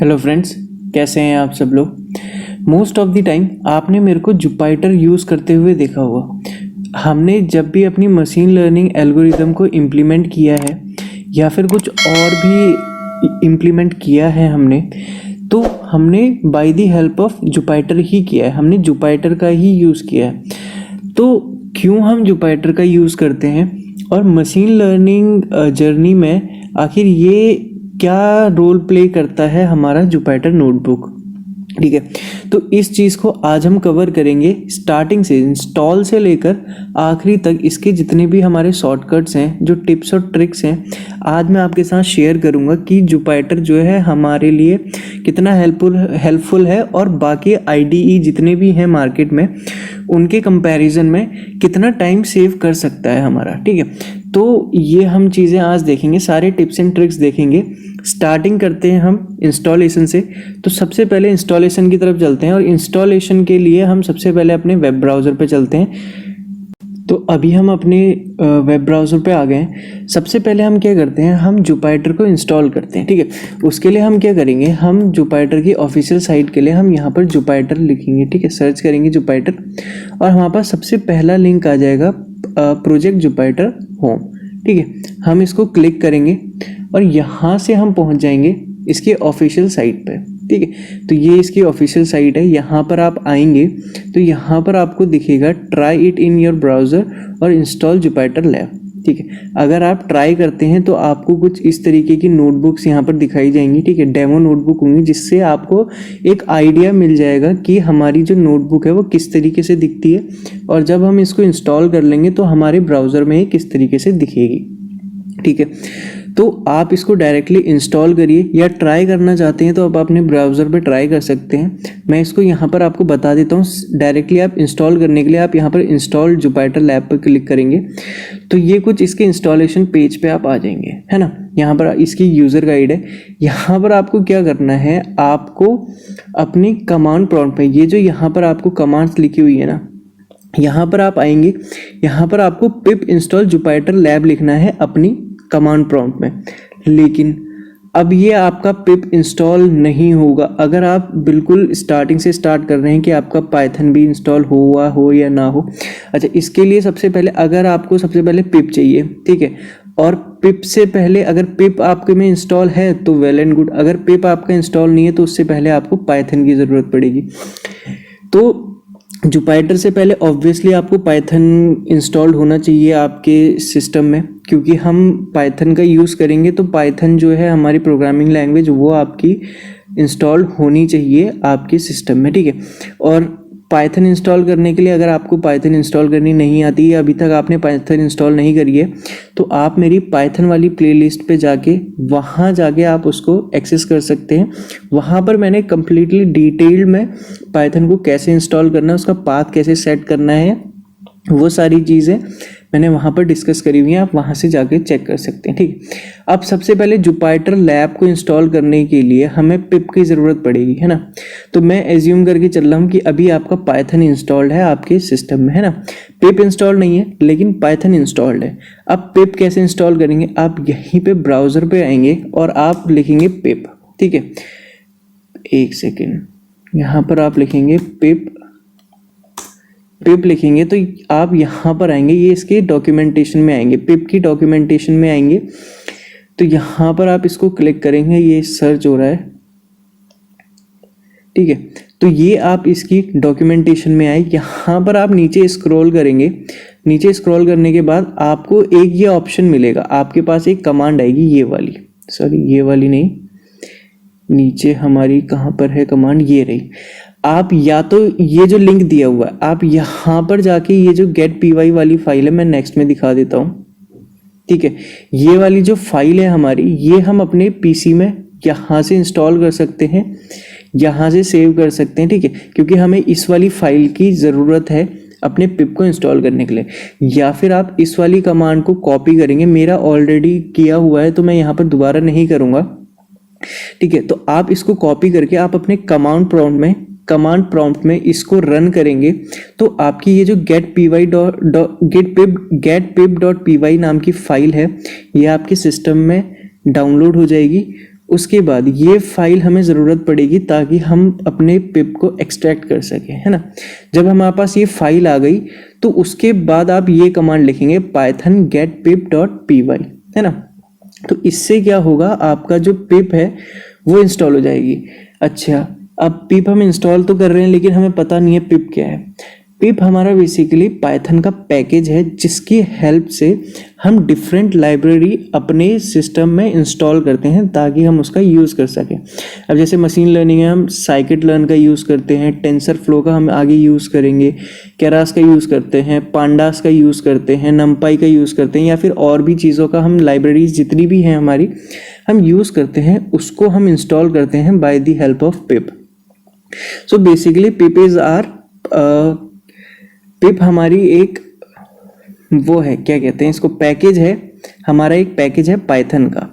Hello friends, कैसे हैं आप सब लोग। मोस्ट ऑफ द टाइम आपने मेरे को जुपिटर यूज़ करते हुए देखा होगा। हमने जब भी अपनी मशीन लर्निंग एल्गोरिदम को इम्प्लीमेंट किया है या फिर कुछ और भी इम्प्लीमेंट किया है हमने, तो हमने by the help of Jupyter ही किया है। हमने जुपिटर का ही यूज़ किया है। तो क्यों हम जुपिटर का यूज़ करते हैं और मशीन लर्निंग जर्नी में आखिर ये क्या रोल प्ले करता है हमारा जुपिटर नोटबुक, ठीक है। तो इस चीज़ को आज हम कवर करेंगे, स्टार्टिंग से इंस्टॉल से लेकर आखिरी तक इसके जितने भी हमारे शॉर्टकट्स हैं, जो टिप्स और ट्रिक्स हैं, आज मैं आपके साथ शेयर करूंगा कि जुपिटर जो है हमारे लिए कितना हेल्पफुल है और बाकी आईडीई जितने भी हैं मार्केट में उनके कंपैरिजन में कितना टाइम सेव कर सकता है हमारा, ठीक है। तो ये हम चीज़ें आज देखेंगे, सारे टिप्स एंड ट्रिक्स देखेंगे। स्टार्टिंग करते हैं हम इंस्टॉलेशन से। तो सबसे पहले इंस्टॉलेशन की तरफ चलते हैं और इंस्टॉलेशन के लिए हम सबसे पहले अपने वेब ब्राउज़र पे चलते हैं। तो अभी हम अपने वेब ब्राउज़र पे आ गए हैं। सबसे पहले हम क्या करते हैं, हम जुपिटर को इंस्टॉल करते हैं, ठीक है। उसके लिए हम क्या करेंगे, हम जुपिटर की ऑफिशियल साइट के लिए हम यहाँ पर जुपिटर लिखेंगे, ठीक है। सर्च करेंगे जुपिटर और हमारे पास सबसे पहला लिंक आ जाएगा प्रोजेक्ट जुपिटर होम, ठीक है। हम इसको क्लिक करेंगे और यहाँ से हम पहुँच जाएंगे इसके ऑफिशियल साइट पे, ठीक है। तो ये इसकी ऑफिशियल साइट है। यहाँ पर आप आएंगे तो यहाँ पर आपको दिखेगा try it in your browser और इंस्टॉल जुपिटर लैब, ठीक है। अगर आप ट्राई करते हैं तो आपको कुछ इस तरीके की नोटबुक्स यहाँ पर दिखाई जाएंगी, ठीक है। डेमो नोटबुक होंगी जिससे आपको एक आइडिया मिल जाएगा कि हमारी जो नोटबुक है वो किस तरीके से दिखती है और जब हम इसको इंस्टॉल कर लेंगे तो हमारे ब्राउज़र में ये किस तरीके से दिखेगी, ठीक है। तो आप इसको डायरेक्टली इंस्टॉल करिए या ट्राई करना चाहते हैं तो आप अपने ब्राउज़र पे ट्राई कर सकते हैं। मैं इसको यहाँ पर आपको बता देता हूँ। डायरेक्टली आप इंस्टॉल करने के लिए आप यहाँ पर इंस्टॉल जुपिटर लैब पर क्लिक करेंगे तो ये कुछ इसके इंस्टॉलेशन पेज पे आप आ जाएंगे, है ना। यहाँ पर इसकी यूज़र गाइड है। यहाँ पर आपको क्या करना है, आपको अपनी कमांड प्रॉम्प्ट पे, ये जो यहाँ पर आपको कमांड्स लिखी हुई है ना, यहाँ पर आप आएंगे। यहाँ पर आपको पिप इंस्टॉल जुपिटर लैब लिखना है अपनी कमांड प्रॉम्प्ट में। लेकिन अब ये आपका पिप इंस्टॉल नहीं होगा अगर आप बिल्कुल स्टार्टिंग से स्टार्ट कर रहे हैं कि आपका पाइथन भी इंस्टॉल हुआ हो या ना हो। अच्छा, इसके लिए सबसे पहले अगर आपको सबसे पहले पिप चाहिए, ठीक है। और पिप से पहले अगर पिप आपके में इंस्टॉल है तो वेल एंड गुड। अगर पिप आपका इंस्टॉल नहीं है तो उससे पहले आपको पाइथन की ज़रूरत पड़ेगी। तो जुपिटर से पहले ऑब्वियसली आपको पाइथन इंस्टॉल्ड होना चाहिए आपके सिस्टम में, क्योंकि हम पाइथन का यूज़ करेंगे तो पाइथन जो है हमारी प्रोग्रामिंग लैंग्वेज वो आपकी इंस्टॉल होनी चाहिए आपके सिस्टम में, ठीक है। और पाइथन इंस्टॉल करने के लिए अगर आपको पाइथन इंस्टॉल करनी नहीं आती है, अभी तक आपने पाइथन इंस्टॉल नहीं करी है, तो आप मेरी पाइथन वाली प्लेलिस्ट पे जाके वहाँ जाके आप उसको एक्सेस कर सकते हैं। वहाँ पर मैंने कम्प्लीटली डिटेल्ड में पाइथन को कैसे इंस्टॉल करना है, उसका पाथ कैसे सेट करना है, वो सारी चीज़ें मैंने वहाँ पर डिस्कस करी हुई हैं। आप वहाँ से जाके चेक कर सकते हैं, ठीक है। अब सबसे पहले जुपिटर लैब को इंस्टॉल करने के लिए हमें पिप की ज़रूरत पड़ेगी, है ना। तो मैं एज्यूम करके चल रहा हूँ कि अभी आपका पाइथन इंस्टॉल्ड है आपके सिस्टम में, है ना। पिप इंस्टॉल नहीं है लेकिन पाइथन इंस्टॉल्ड है। अब पिप कैसे इंस्टॉल करेंगे, आप यहीं पे ब्राउज़र पे आएंगे और आप लिखेंगे पिप, ठीक है। एक सेकेंड, यहाँ पर आप लिखेंगे पिप लिखेंगे तो आप यहाँ पर आएंगे, ये इसके डॉक्यूमेंटेशन में आएंगे, पिप की डॉक्यूमेंटेशन में आएंगे। तो यहाँ पर आप इसको क्लिक करेंगे, ये सर्च हो रहा है, ठीक है। तो ये आप इसकी डॉक्यूमेंटेशन में आए। यहाँ पर आप नीचे स्क्रॉल करेंगे। नीचे स्क्रॉल करने के बाद आपको एक ये ऑप्शन मिलेगा, आपके पास एक कमांड आएगी, ये वाली, सॉरी ये वाली नहीं, नीचे हमारी कहाँ पर है कमांड, ये रही। आप या तो ये जो लिंक दिया हुआ है आप यहाँ पर जाके ये जो गेट py वाली फाइल है, मैं नेक्स्ट में दिखा देता हूँ, ठीक है। ये वाली जो फाइल है हमारी, ये हम अपने पीसी में यहाँ से इंस्टॉल कर सकते हैं, यहाँ से सेव कर सकते हैं, ठीक है। क्योंकि हमें इस वाली फाइल की ज़रूरत है अपने पिप को इंस्टॉल करने के लिए। या फिर आप इस वाली कमांड को कॉपी करेंगे, मेरा ऑलरेडी किया हुआ है तो मैं यहाँ पर दोबारा नहीं करूँगा, ठीक है। तो आप इसको कॉपी करके आप अपने कमांड प्रॉम्प्ट में इसको रन करेंगे तो आपकी ये जो getpip.py नाम की फाइल है ये आपके सिस्टम में डाउनलोड हो जाएगी उसके बाद ये फाइल हमें ज़रूरत पड़ेगी ताकि हम अपने पिप को एक्सट्रैक्ट कर सकें, है ना। जब हमारे पास ये फाइल आ गई तो उसके बाद आप ये कमांड लिखेंगे पाइथन गेट पिप डॉट पी वाई, है ना। तो इससे क्या होगा, आपका जो पिप है वो इंस्टॉल हो जाएगी। अच्छा, अब पिप हम इंस्टॉल तो कर रहे हैं लेकिन हमें पता नहीं है पिप क्या है। पिप हमारा बेसिकली पाइथन का पैकेज है जिसकी हेल्प से हम डिफरेंट लाइब्रेरी अपने सिस्टम में इंस्टॉल करते हैं ताकि हम उसका यूज़ कर सकें। अब जैसे मशीन लर्निंग है, हम साइकिट लर्न का यूज़ करते हैं, टेंसर फ्लो का हम आगे यूज़ करेंगे, केरास का यूज़ करते हैं, पांडास का यूज़ करते हैं, नमपाई का यूज़ करते हैं, या फिर और भी चीज़ों का हम लाइब्रेरीज जितनी भी हैं हमारी हम यूज़ करते हैं, उसको हम इंस्टॉल करते हैं by the help of pip. So basically pip is are pip हमारी एक वो है, क्या कहते हैं इसको, पैकेज है, हमारा एक पैकेज है पाइथन का,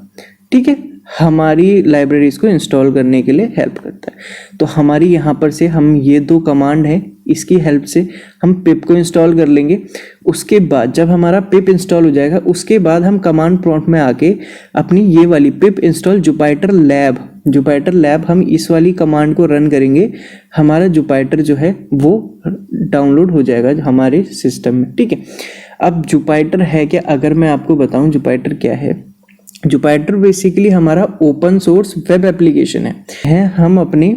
ठीक है, हमारी लाइब्रेरीज को इंस्टॉल करने के लिए हेल्प करता है। तो हमारी यहाँ पर से हम ये दो कमांड है, इसकी हेल्प से हम पिप को इंस्टॉल कर लेंगे। उसके बाद जब हमारा पिप इंस्टॉल हो जाएगा उसके बाद हम कमांड प्रॉम्प्ट में आके अपनी ये वाली पिप इंस्टॉल जुपिटर लैब हम इस वाली कमांड को रन करेंगे, हमारा जुपिटर जो है वो डाउनलोड हो जाएगा हमारे सिस्टम में, ठीक है। अब जुपिटर है क्या, अगर मैं आपको बताऊं जुपिटर क्या है, जुपिटर बेसिकली हमारा ओपन सोर्स वेब एप्लीकेशन है। हम अपने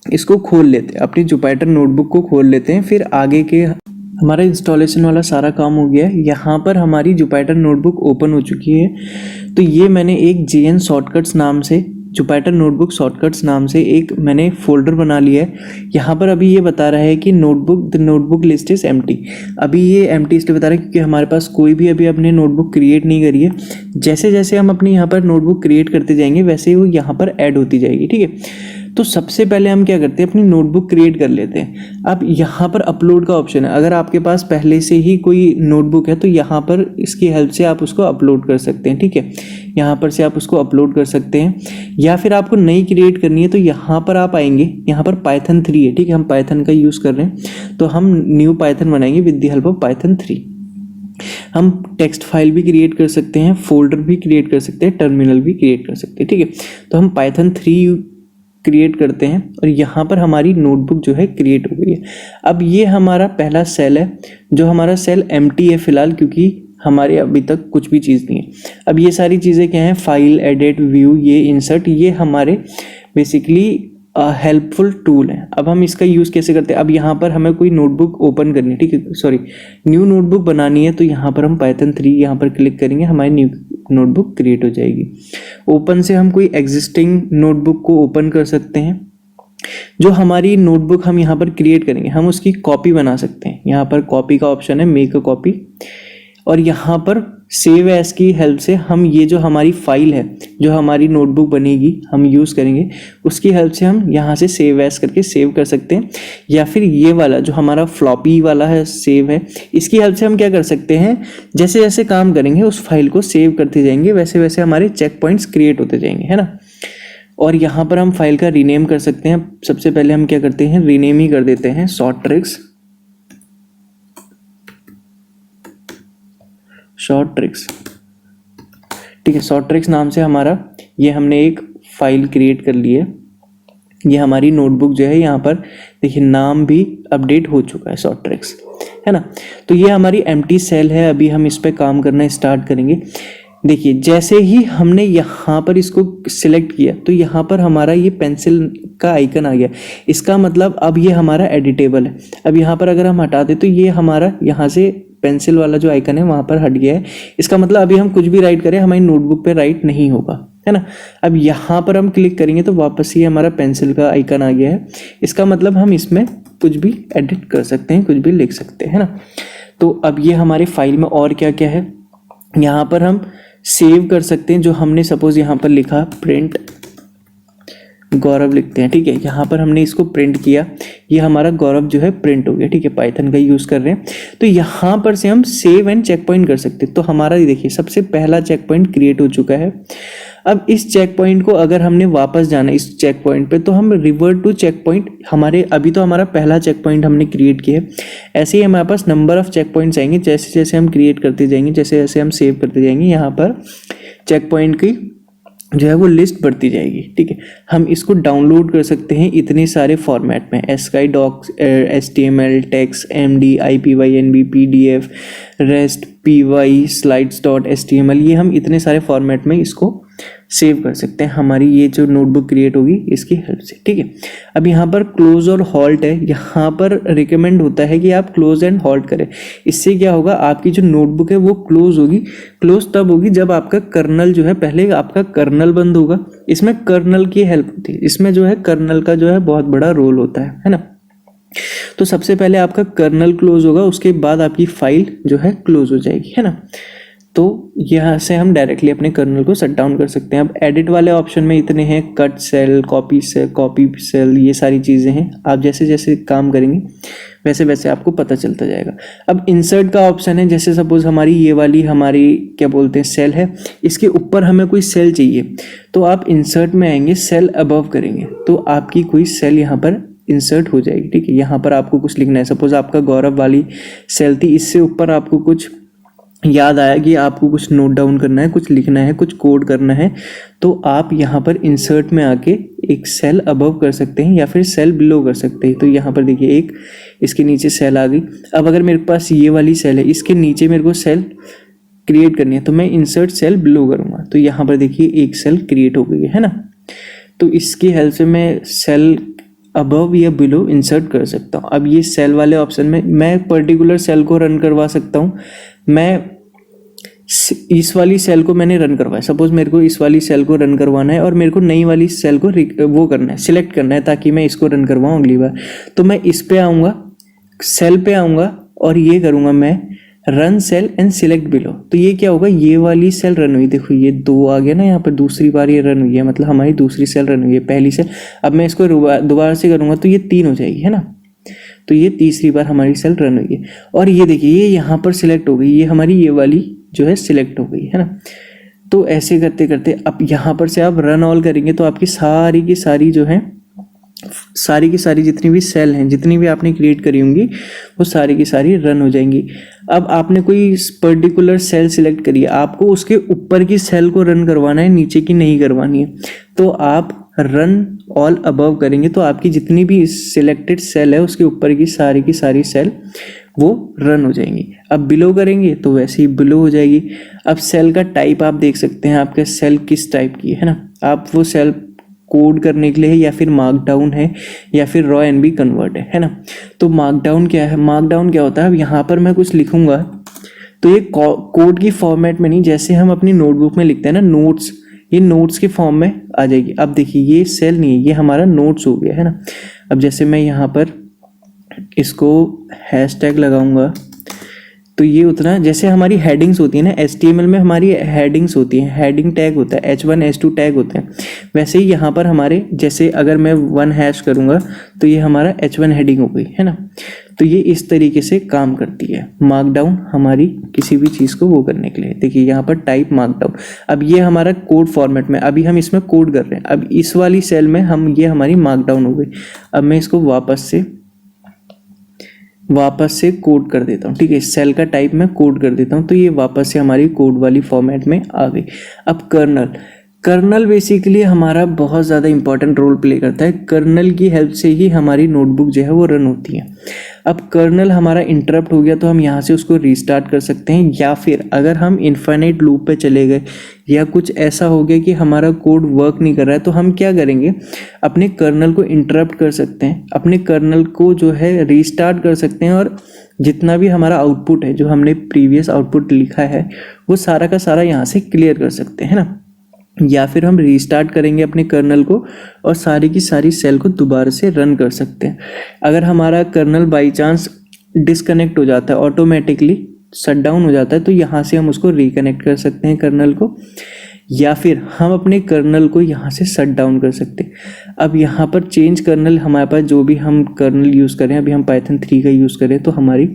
इसको खोल लेते हैं, अपनी जुपिटर नोटबुक को खोल लेते हैं, फिर आगे के हमारा इंस्टॉलेशन वाला सारा काम हो गया है। यहाँ पर हमारी जुपिटर नोटबुक ओपन हो चुकी है। तो ये मैंने एक JN शॉर्टकट्स नाम से, जुपिटर नोटबुक शॉर्टकट्स नाम से एक मैंने फोल्डर बना लिया है। यहाँ पर अभी ये बता रहा है कि नोटबुक लिस्ट इज एम्प्टी। अभी ये एम्प्टी इसलिए बता रहा है क्योंकि हमारे पास कोई भी अभी अपने नोटबुक क्रिएट नहीं करी है। जैसे जैसे हम अपनी यहाँ पर नोटबुक क्रिएट करते जाएंगे वैसे ही वो यहाँ पर ऐड होती जाएगी, ठीक है। तो सबसे पहले हम क्या करते हैं, अपनी नोटबुक क्रिएट कर लेते हैं। अब यहाँ पर अपलोड का ऑप्शन है, अगर आपके पास पहले से ही कोई नोटबुक है तो यहाँ पर इसकी हेल्प से आप उसको अपलोड कर सकते हैं, ठीक है। यहाँ पर से आप उसको अपलोड कर सकते हैं, या फिर आपको नई क्रिएट करनी है तो यहाँ पर आप आएंगे, यहाँ पर पाइथन 3 है, ठीक है, हम पाइथन का यूज़ कर रहे हैं तो हम न्यू पाइथन बनाएंगे with the help of Python 3। हम टेक्स्ट फाइल भी क्रिएट कर सकते हैं, फोल्डर भी क्रिएट कर सकते हैं, टर्मिनल भी क्रिएट कर सकते हैं, ठीक है। तो हम पाइथन 3 क्रिएट करते हैं और यहाँ पर हमारी नोटबुक जो है क्रिएट हो गई है। अब ये हमारा पहला सेल है, जो हमारा सेल एम्प्टी है फिलहाल, क्योंकि हमारे अभी तक कुछ भी चीज़ नहीं है। अब ये सारी चीज़ें क्या हैं, फाइल, एडिट, व्यू, ये इंसर्ट, ये हमारे बेसिकली हेल्पफुल टूल है। अब हम इसका यूज़ कैसे करते हैं, अब यहाँ पर हमें कोई नोटबुक ओपन करनी है, ठीक है, सॉरी न्यू नोटबुक बनानी है, तो यहाँ पर हम पाइथन 3 यहाँ पर क्लिक करेंगे, हमारी न्यू नोटबुक क्रिएट हो जाएगी। ओपन से हम कोई एग्जिस्टिंग नोटबुक को ओपन कर सकते हैं। जो हमारी नोटबुक हम यहाँ पर क्रिएट करेंगे हम उसकी कॉपी बना सकते हैं। यहाँ पर कॉपी का ऑप्शन है, मेक अ कॉपी, और यहाँ पर सेव एज की हेल्प से हम ये जो हमारी फाइल है, जो हमारी नोटबुक बनेगी हम यूज़ करेंगे, उसकी हेल्प से हम यहाँ से सेव एज करके सेव कर सकते हैं। या फिर ये वाला जो हमारा फ्लॉपी वाला है सेव है, इसकी हेल्प से हम क्या कर सकते हैं, जैसे जैसे काम करेंगे उस फाइल को सेव करते जाएंगे, वैसे वैसे हमारे चेक पॉइंट्स क्रिएट होते जाएंगे, है ना। और यहाँ पर हम फाइल का रीनेम कर सकते हैं। सबसे पहले हम क्या करते हैं, रीनेम ही कर देते हैं शॉर्ट ट्रिक्स, ठीक है, शॉर्ट ट्रिक्स नाम से हमारा ये हमने एक फाइल क्रिएट कर ली है। ये हमारी नोटबुक जो है, यहाँ पर देखिए नाम भी अपडेट हो चुका है, शॉर्ट ट्रिक्स, है ना। तो ये हमारी एम्प्टी सेल है, अभी हम इस पे काम करना स्टार्ट करेंगे। देखिए जैसे ही हमने यहाँ पर इसको सिलेक्ट किया तो यहाँ पर हमारा ये पेंसिल का आइकन आ गया। इसका मतलब अब ये हमारा एडिटेबल है। अब यहाँ पर अगर हम हटा दें तो ये हमारा यहाँ से पेंसिल वाला जो आइकन है वहाँ पर हट गया है। इसका मतलब अभी हम कुछ भी राइट करें हमारी नोटबुक पे राइट नहीं होगा, है ना। अब यहाँ पर हम क्लिक करेंगे तो वापस ही हमारा पेंसिल का आइकन आ गया है। इसका मतलब हम इसमें कुछ भी एडिट कर सकते हैं, कुछ भी लिख सकते हैं, है ना। तो अब ये हमारे फाइल में और क्या क्या है, यहाँ पर हम सेव कर सकते हैं। जो हमने सपोज यहाँ पर लिखा प्रिंट गौरव लिखते हैं, ठीक है, यहाँ पर हमने इसको प्रिंट किया, ये हमारा गौरव जो है प्रिंट हो गया, ठीक है, पाइथन का यूज़ कर रहे हैं। तो यहाँ पर से हम सेव एंड चेक पॉइंट कर सकते हैं। तो हमारा देखिए सबसे पहला चेक पॉइंट क्रिएट हो चुका है। अब इस चेक पॉइंट को अगर हमने वापस जाना इस चेक पॉइंट पे तो हम रिवर्ट टू चेक पॉइंट, हमारे अभी तो हमारा पहला चेक पॉइंट हमने क्रिएट किया है, ऐसे ही हमारे पास नंबर ऑफ चेक पॉइंट्स आएंगे। जैसे जैसे हम क्रिएट करते जाएंगे, जैसे जैसे हम सेव करते जाएंगे, यहाँ पर चेक पॉइंट की जो है वो लिस्ट बढ़ती जाएगी। ठीक है, हम इसको डाउनलोड कर सकते हैं इतने सारे फॉर्मेट में, ASCII docs, HTML, text, MD, IPY, NB, PDF, rest, PY, slides.html, ये हम इतने सारे फॉर्मेट में इसको सेव कर सकते हैं हमारी ये जो नोटबुक क्रिएट होगी इसकी हेल्प से। ठीक है, अब यहाँ पर क्लोज और हॉल्ट है, यहाँ पर रिकमेंड होता है कि आप क्लोज एंड हॉल्ट करें। इससे क्या होगा, आपकी जो नोटबुक है वो क्लोज होगी। क्लोज तब होगी जब आपका कर्नल जो है, पहले आपका कर्नल बंद होगा। इसमें कर्नल की हेल्प होती है, इसमें जो है कर्नल का जो है बहुत बड़ा रोल होता है ना। तो सबसे पहले आपका कर्नल क्लोज होगा, उसके बाद आपकी फाइल जो है क्लोज हो जाएगी, है ना। तो यहाँ से हम डायरेक्टली अपने कर्नल को शट डाउन कर सकते हैं। अब एडिट वाले ऑप्शन में इतने हैं, कट सेल, कॉपी सेल, ये सारी चीज़ें हैं। आप जैसे जैसे काम करेंगे वैसे वैसे आपको पता चलता जाएगा। अब इंसर्ट का ऑप्शन है, जैसे सपोज हमारी ये वाली हमारी क्या बोलते हैं सेल है, इसके ऊपर हमें कोई सेल चाहिए, तो आप इंसर्ट में आएंगे, सेल अबव करेंगे तो आपकी कोई सेल यहाँ पर इंसर्ट हो जाएगी। ठीक है, यहाँ पर आपको कुछ लिखना है, सपोज आपका गौरव वाली सेल थी, इससे ऊपर आपको कुछ याद आया कि आपको कुछ नोट डाउन करना है, कुछ लिखना है, कुछ कोड करना है, तो आप यहाँ पर इंसर्ट में आके एक सेल अबव कर सकते हैं या फिर सेल बिलो कर सकते हैं। तो यहाँ पर देखिए एक इसके नीचे सेल आ गई। अब अगर मेरे पास ये वाली सेल है, इसके नीचे मेरे को सेल क्रिएट करनी है, तो मैं इंसर्ट सेल बिलो करूँगा, तो यहाँ पर देखिए एक सेल क्रिएट हो गई है ना। तो इसकी हेल्प से मैं सेल अबव या बिलो इंसर्ट कर सकता हूँ। अब ये सेल वाले ऑप्शन में मैं पर्टिकुलर सेल को रन करवा सकता हूँ। मैं इस वाली सेल को मैंने रन करवाया, सपोज मेरे को इस वाली सेल को रन करवाना है और मेरे को नई वाली सेल को वो करना है, सिलेक्ट करना है ताकि मैं इसको रन करवाऊँ अगली बार। तो मैं इस पे आऊँगा, सेल पे आऊँगा और ये करूँगा मैं run cell and select below. तो ये क्या होगा, ये वाली सेल रन हुई, देखो ये 2 आ गया ना यहाँ पर, दूसरी बार ये रन हुई है, मतलब हमारी दूसरी सेल रन हुई है, पहली सेल। अब मैं इसको दोबारा से करूँगा तो ये 3 हो जाएगी, है ना। तो ये तीसरी बार हमारी सेल रन हुई है और ये देखिए ये यहाँ पर सिलेक्ट हो गई, ये हमारी ये वाली जो है सिलेक्ट हो गई, है ना। तो ऐसे करते करते अब यहाँ पर से आप रन ऑल करेंगे तो आपकी सारी की सारी जो है, सारी की सारी जितनी भी सेल हैं, जितनी भी आपने क्रिएट करी होंगी वो सारी की सारी रन हो जाएंगी। अब आपने कोई पर्टिकुलर सेल सिलेक्ट करी है, आपको उसके ऊपर की सेल को रन करवाना है, नीचे की नहीं करवानी है, तो आप रन ऑल अबव करेंगे तो आपकी जितनी भी सिलेक्टेड सेल है उसके ऊपर की सारी सेल वो रन हो जाएंगी। अब बिलो करेंगे तो वैसे ही बिलो हो जाएगी। अब सेल का टाइप आप देख सकते हैं, आपका सेल किस टाइप की है ना। आप वो सेल कोड करने के लिए है या फिर मार्कडाउन है या फिर रॉ एनबी कन्वर्ट है ना। तो मार्कडाउन क्या है, मार्कडाउन क्या होता है, अब यहाँ पर मैं कुछ लिखूंगा तो ये कोड की फॉर्मेट में नहीं, जैसे हम अपनी नोटबुक में लिखते हैं ना नोट्स, ये नोट्स के फॉर्म में आ जाएगी। अब देखिए ये सेल नहीं है, ये हमारा नोट्स हो गया है ना। अब जैसे मैं यहाँ पर इसको हैशटैग लगाऊंगा तो ये उतना, जैसे हमारी हेडिंग्स होती है ना HTML में, हमारी हेडिंग्स होती हैं, हेडिंग टैग होता है, H1 H2 टैग होते हैं, वैसे ही यहाँ पर हमारे, जैसे अगर मैं 1 हैश करूँगा तो ये हमारा H1 हेडिंग हो गई है ना। तो ये इस तरीके से काम करती है मार्कडाउन हमारी किसी भी चीज़ को वो करने के लिए। देखिए यहाँ पर टाइप मार्कडाउन, अब ये हमारा कोड फॉर्मेट में, अभी हम इसमें कोड कर रहे हैं, अब इस वाली सेल में हम, ये हमारी मार्कडाउन हो गई। अब मैं इसको वापस से कोड कर देता हूँ, ठीक है, इस सेल का टाइप मैं कोड कर देता हूँ, तो ये वापस से हमारी कोड वाली फॉर्मेट में आ गई। अब कर्नल बेसिकली हमारा बहुत ज़्यादा इंपॉर्टेंट रोल प्ले करता है। कर्नल की हेल्प से ही हमारी नोटबुक जो है वो रन होती है। अब कर्नल हमारा इंटरप्ट हो गया तो हम यहाँ से उसको रीस्टार्ट कर सकते हैं, या फिर अगर हम इनफाइनाइट लूप पे चले गए या कुछ ऐसा हो गया कि हमारा कोड वर्क नहीं कर रहा है, तो हम क्या करेंगे, अपने कर्नल को इंटरप्ट कर सकते हैं, अपने कर्नल को जो है रीस्टार्ट कर सकते हैं, और जितना भी हमारा आउटपुट है, जो हमने प्रीवियस आउटपुट लिखा है, वो सारा का सारा यहाँ से क्लियर कर सकते हैं ना। या फिर हम रीस्टार्ट करेंगे अपने कर्नल को और सारी की सारी सेल को दोबारा से रन कर सकते हैं। अगर हमारा कर्नल बाई चांस डिस्कनेक्ट हो जाता है, ऑटोमेटिकली शट डाउन हो जाता है, तो यहाँ से हम उसको रिकनेक्ट कर सकते हैं कर्नल को, या फिर हम अपने कर्नल को यहाँ से शट डाउन कर सकते हैं। अब यहाँ पर चेंज कर्नल, हमारे पास जो भी हम कर्नल यूज़ करें, अभी हम पाइथन 3 का यूज़ करें तो हमारी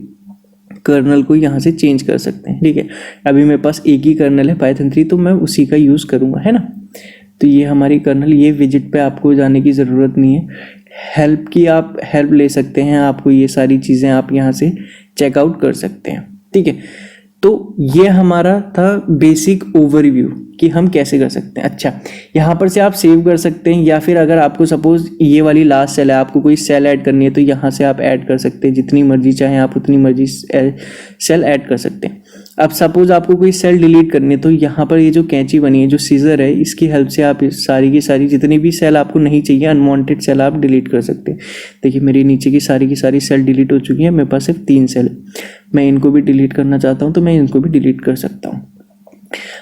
कर्नल को यहाँ से चेंज कर सकते हैं, ठीक है। अभी मेरे पास एक ही कर्नल है पाइथन 3, तो मैं उसी का यूज़ करूँगा, है ना। तो ये हमारी कर्नल, ये विजिट पे आपको जाने की ज़रूरत नहीं है, हेल्प की आप हेल्प ले सकते हैं, आपको ये सारी चीज़ें आप यहाँ से चेकआउट कर सकते हैं, ठीक है। तो ये हमारा था बेसिक ओवरव्यू कि हम कैसे कर सकते हैं। अच्छा, यहाँ पर से आप सेव कर सकते हैं, या फिर अगर आपको सपोज ये वाली लास्ट सेल है, आपको कोई सेल ऐड करनी है तो यहाँ से आप ऐड कर सकते हैं, जितनी मर्जी चाहें आप उतनी मर्जी सेल ऐड कर सकते हैं। अब सपोज आपको कोई सेल डिलीट करनी है तो यहाँ पर ये जो कैंची बनी है, जो सीजर है, इसकी हेल्प से आप इस सारी की सारी जितनी भी सेल आपको नहीं चाहिए, अनवांटेड सेल आप डिलीट कर सकते हैं। देखिए मेरी नीचे की सारी सेल डिलीट हो चुकी है, मेरे पास सिर्फ 3 सेल है। मैं इनको भी डिलीट करना चाहता हूँ तो मैं इनको भी डिलीट कर सकता हूँ।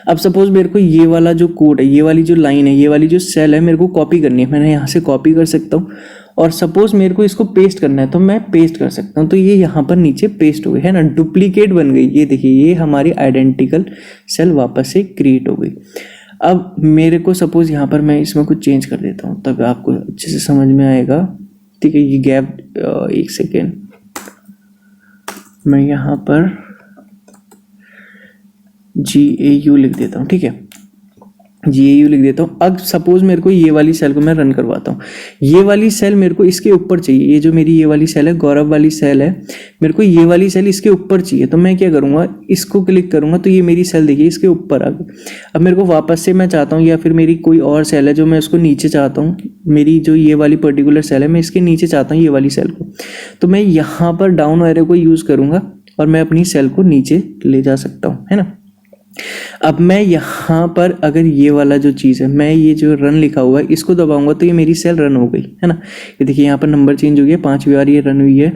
अब सपोज मेरे को ये वाला जो कोड है, ये वाली जो लाइन है, ये वाली जो सेल है, मेरे को कॉपी करनी है, मैंने यहाँ से कॉपी कर सकता हूँ। और सपोज मेरे को इसको पेस्ट करना है तो मैं पेस्ट कर सकता हूँ। तो ये यहाँ पर नीचे पेस्ट हो गई है ना, डुप्लीकेट बन गई। ये देखिए ये हमारी आइडेंटिकल सेल वापस से क्रिएट हो गई। अब मेरे को सपोज यहाँ पर मैं इसमें कुछ चेंज कर देता हूँ, तब आपको अच्छे से समझ में आएगा। ठीक है, ये गैप 1 सेकेंड, मैं यहाँ पर GAU लिख देता हूँ। ठीक है, GAU लिख देता हूँ। अब सपोज मेरे को ये वाली सेल को मैं रन करवाता हूँ। ये वाली सेल मेरे को इसके ऊपर चाहिए, ये जो मेरी ये वाली सेल है, गौरव वाली सेल है, मेरे को ये वाली सेल इसके ऊपर चाहिए। तो मैं क्या करूँगा, इसको क्लिक करूँगा तो ये मेरी सेल देखिए इसके ऊपर आ गई। अब मेरे को वापस से मैं चाहता हूँ, या फिर मेरी कोई और सेल है जो मैं उसको नीचे चाहता हूँ, मेरी जो ये वाली पर्टिकुलर सेल है मैं इसके नीचे चाहता हूँ ये वाली सेल को, तो मैं यहाँ पर डाउन एरो को यूज़ करूँगा और मैं अपनी सेल को नीचे ले जा सकता हूँ, है ना। अब मैं यहाँ पर अगर ये वाला जो चीज़ है, मैं ये जो रन लिखा हुआ है इसको दबाऊंगा तो ये मेरी सेल रन हो गई, है ना। ये देखिए यहाँ पर नंबर चेंज हो गया, 5वीं बार ये रन हुई है।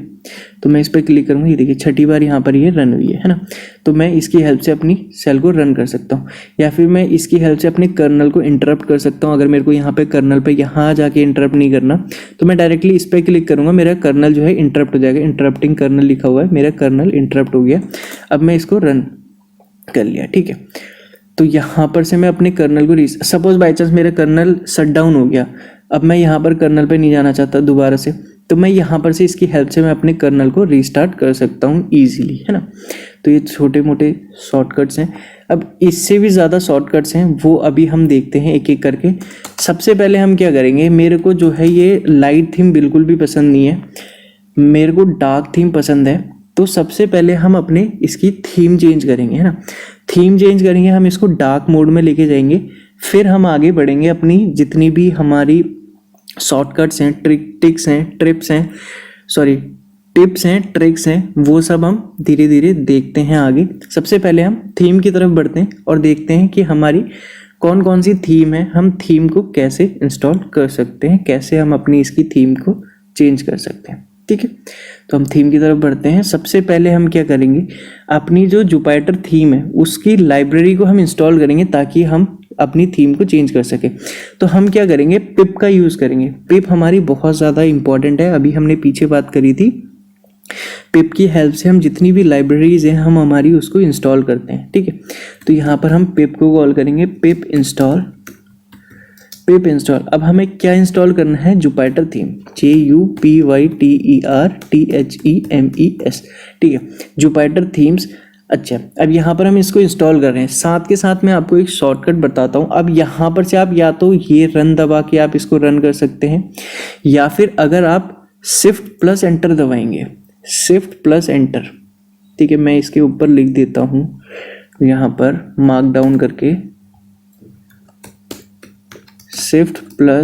तो मैं इस पर क्लिक करूँगा, ये देखिए 6ठी बार यहाँ पर ये रन हुई है ना। तो मैं इसकी हेल्प से अपनी सेल को रन कर सकता हूँ, या फिर मैं इसकी हेल्प से अपने कर्नल को इंटरप्ट कर सकता हूँ। अगर मेरे को यहाँ पे कर्नल पे यहाँ जाके इंटरप्ट नहीं करना तो मैं डायरेक्टली इस पर क्लिक करूँगा, मेरा कर्नल जो है इंटरप्ट हो जाएगा। इंटरप्टिंग कर्नल लिखा हुआ है, मेरा कर्नल इंटरप्ट हो गया। अब मैं इसको रन कर लिया। ठीक है, तो यहाँ पर से मैं अपने कर्नल को सपोज बाई चांस मेरा कर्नल शट डाउन हो गया, अब मैं यहाँ पर कर्नल पे नहीं जाना चाहता दोबारा से, तो मैं यहाँ पर से इसकी हेल्प से मैं अपने कर्नल को रीस्टार्ट कर सकता हूँ ईजिली, है ना। तो ये छोटे मोटे शॉर्टकट्स हैं। अब इससे भी ज़्यादा शॉर्टकट्स हैं, वो अभी हम देखते हैं एक एक करके। सबसे पहले हम क्या करेंगे, मेरे को जो है ये लाइट थीम बिल्कुल भी पसंद नहीं है, मेरे को डार्क थीम पसंद है। तो सबसे पहले हम अपने इसकी थीम चेंज करेंगे, है ना। थीम चेंज करेंगे, हम इसको डार्क मोड में लेके जाएंगे, फिर हम आगे बढ़ेंगे। अपनी जितनी भी हमारी शॉर्टकट्स हैं, टिप्स हैं, ट्रिक्स हैं, वो सब हम धीरे धीरे देखते हैं आगे। सबसे पहले हम थीम की तरफ बढ़ते हैं और देखते हैं कि हमारी कौन कौन सी थीम है, हम थीम को कैसे इंस्टॉल कर सकते हैं, कैसे हम अपनी इसकी थीम को चेंज कर सकते हैं। ठीक है, तो हम थीम की तरफ बढ़ते हैं। सबसे पहले हम क्या करेंगे, अपनी जो जुपिटर थीम है उसकी लाइब्रेरी को हम इंस्टॉल करेंगे ताकि हम अपनी थीम को चेंज कर सके। तो हम क्या करेंगे, पिप का यूज़ करेंगे। पिप हमारी बहुत ज़्यादा इंपॉर्टेंट है, अभी हमने पीछे बात करी थी। पिप की हेल्प से हम जितनी भी लाइब्रेरीज हैं हम हमारी उसको इंस्टॉल करते हैं। ठीक है, तो यहाँ पर हम पिप को कॉल करेंगे, पिप इंस्टॉल। अब हमें क्या इंस्टॉल करना है, जुपिटर थीम, JUPYTERTHEMES। ठीक है, जुपिटर थीम्स। अच्छा, अब यहाँ पर हम इसको इंस्टॉल कर रहे हैं, साथ के साथ मैं आपको एक शॉर्टकट बताता हूँ। अब यहाँ पर से आप या तो ये रन दबा के आप इसको रन कर सकते हैं, या फिर अगर आप Shift+Enter दबाएंगे, Shift+Enter। ठीक है, मैं इसके ऊपर लिख देता हूँ यहाँ पर मार्क डाउन करके, Shift+ENTER,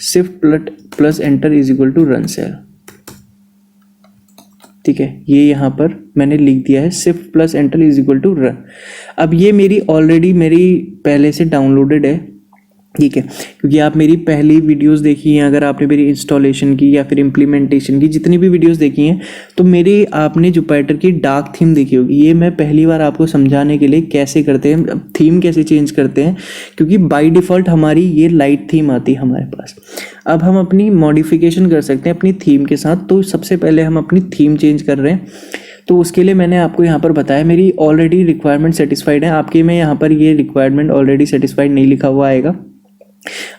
Shift+Enter is equal to run cell. ठीक है, ये यहाँ पर मैंने लिख दिया है, Shift+Enter is equal to run. अब ये मेरी पहले से डाउनलोडेड है। ठीक है, क्योंकि आप मेरी पहली वीडियोस देखी हैं, अगर आपने मेरी इंस्टॉलेशन की या फिर इम्प्लीमेंटेशन की जितनी भी वीडियोस देखी हैं, तो मेरी आपने जुपिटर की डार्क थीम देखी होगी। ये मैं पहली बार आपको समझाने के लिए कैसे करते हैं, थीम कैसे चेंज करते हैं, क्योंकि बाय डिफ़ॉल्ट हमारी ये लाइट थीम आती है हमारे पास। अब हम अपनी मॉडिफिकेशन कर सकते हैं अपनी थीम के साथ। तो सबसे पहले हम अपनी थीम चेंज कर रहे हैं, तो उसके लिए मैंने आपको यहाँ पर बताया मेरी ऑलरेडी रिक्वायरमेंट सेटिस्फाइड है। आपके में यहाँ पर ये रिक्वायरमेंट ऑलरेडी सेटिस्फाइड नहीं लिखा हुआ आएगा,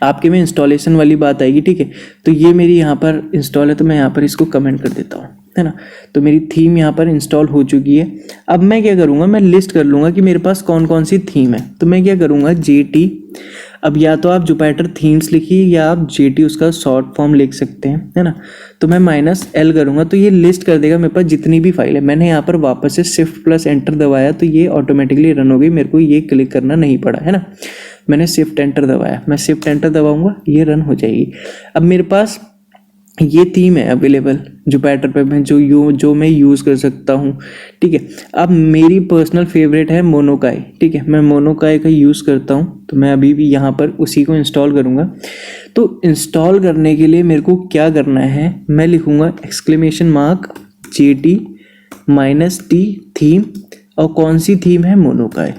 आपके में इंस्टॉलेशन वाली बात आएगी। ठीक है, तो ये मेरी यहाँ पर इंस्टॉल है, तो मैं यहाँ पर इसको कमेंट कर देता हूँ। है ना। तो मेरी थीम यहाँ पर इंस्टॉल हो चुकी है। अब मैं क्या करूँगा, मैं लिस्ट कर लूँगा कि मेरे पास कौन कौन सी थीम है। तो मैं क्या करूँगा, JT, अब या तो आप जुपिटर थीम्स लिखिए या आप JT उसका शॉर्ट फॉर्म लिख सकते हैं, है ना। तो मैं -L करूँगा तो ये लिस्ट कर देगा मेरे पास जितनी भी फाइल है। मैंने यहाँ पर वापस से Shift+Enter दबाया तो ये ऑटोमेटिकली रन हो गई, मेरे को ये क्लिक करना नहीं पड़ा, है ना। मैंने Shift+Enter दबाया, मैं Shift+Enter दबाऊंगा, ये रन हो जाएगी। अब मेरे पास ये थीम है अवेलेबल जुपिटर पे, मैं जो मैं यूज़ कर सकता हूँ, ठीक है। अब मेरी पर्सनल फेवरेट है मोनोकाई, ठीक है। मैं मोनोकाई का यूज़ करता हूँ, तो मैं अभी भी यहाँ पर उसी को इंस्टॉल करूँगा। तो इंस्टॉल करने के लिए मेरे को क्या करना है, मैं लिखूँगा JT -T थीम, और कौन सी थीम है, मोनोकाई,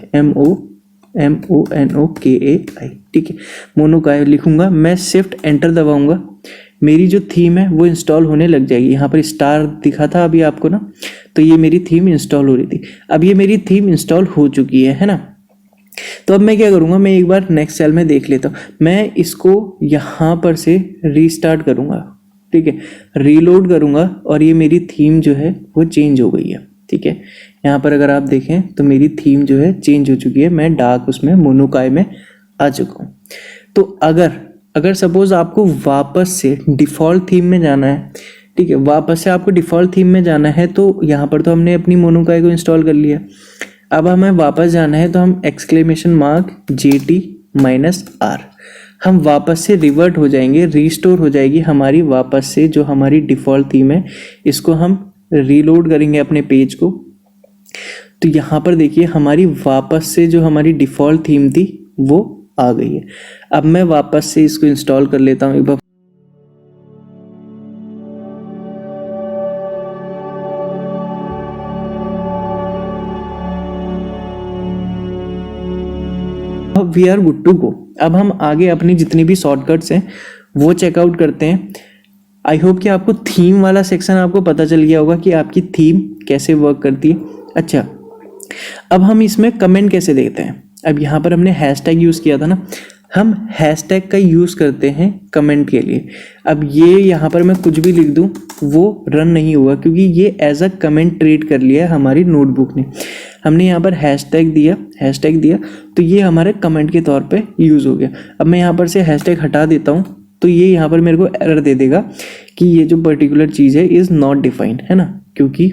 MONOKAI, ठीक है। मोनोकाई लिखूँगा, मैं Shift+Enter दबाऊँगा, मेरी जो थीम है वो इंस्टॉल होने लग जाएगी। यहाँ पर स्टार दिखा था अभी आपको ना, तो ये मेरी थीम इंस्टॉल हो रही थी। अब ये मेरी थीम इंस्टॉल हो चुकी है ना। तो अब मैं क्या करूँगा, मैं एक बार नेक्स्ट सेल में देख लेता हूँ। मैं इसको यहाँ पर से रीस्टार्ट करूँगा, ठीक है, रीलोड करूँगा, और ये मेरी थीम जो है वो चेंज हो गई है, ठीक है। यहाँ पर अगर आप देखें तो मेरी थीम जो है चेंज हो चुकी है, मैं डार्क उसमें मोनोकाई में आ चुका हूँ। तो अगर सपोज आपको वापस से डिफ़ॉल्ट थीम में जाना है, ठीक है, वापस से आपको डिफ़ॉल्ट थीम में जाना है, तो यहाँ पर तो हमने अपनी मोनोकाई को इंस्टॉल कर लिया। अब हमें वापस जाना है तो हम JT -R, हम वापस से रिवर्ट हो जाएंगे, रीस्टोर हो जाएगी हमारी वापस से जो हमारी डिफ़ॉल्ट थीम है। इसको हम रीलोड करेंगे अपने पेज को, तो यहाँ पर देखिए हमारी वापस से जो हमारी डिफ़ॉल्ट थीम थी वो आ गई है। अब मैं वापस से इसको इंस्टॉल कर लेता हूँ एक बार। अब we are good to go. अब हम आगे अपनी जितनी भी शॉर्टकट्स हैं वो चेकआउट करते हैं। आई होप कि आपको थीम वाला सेक्शन आपको पता चल गया होगा कि आपकी थीम कैसे वर्क करती है। अच्छा, अब हम इसमें कमेंट कैसे देते हैं। अब यहाँ पर हमने हैशटैग यूज़ किया था ना, हम हैशटैग का यूज़ करते हैं कमेंट के लिए। अब ये यहाँ पर मैं कुछ भी लिख दूँ वो रन नहीं हुआ, क्योंकि ये एज अ कमेंट ट्रीट कर लिया है हमारी नोटबुक ने। हमने यहाँ पर हैशटैग दिया तो ये हमारे कमेंट के तौर पे यूज़ हो गया। अब मैं यहाँ पर से हैशटैग हटा देता हूँ तो ये यहाँ पर मेरे को एरर दे देगा कि ये जो पर्टिकुलर चीज़ है इज़ नॉट डिफाइंड, है ना, क्योंकि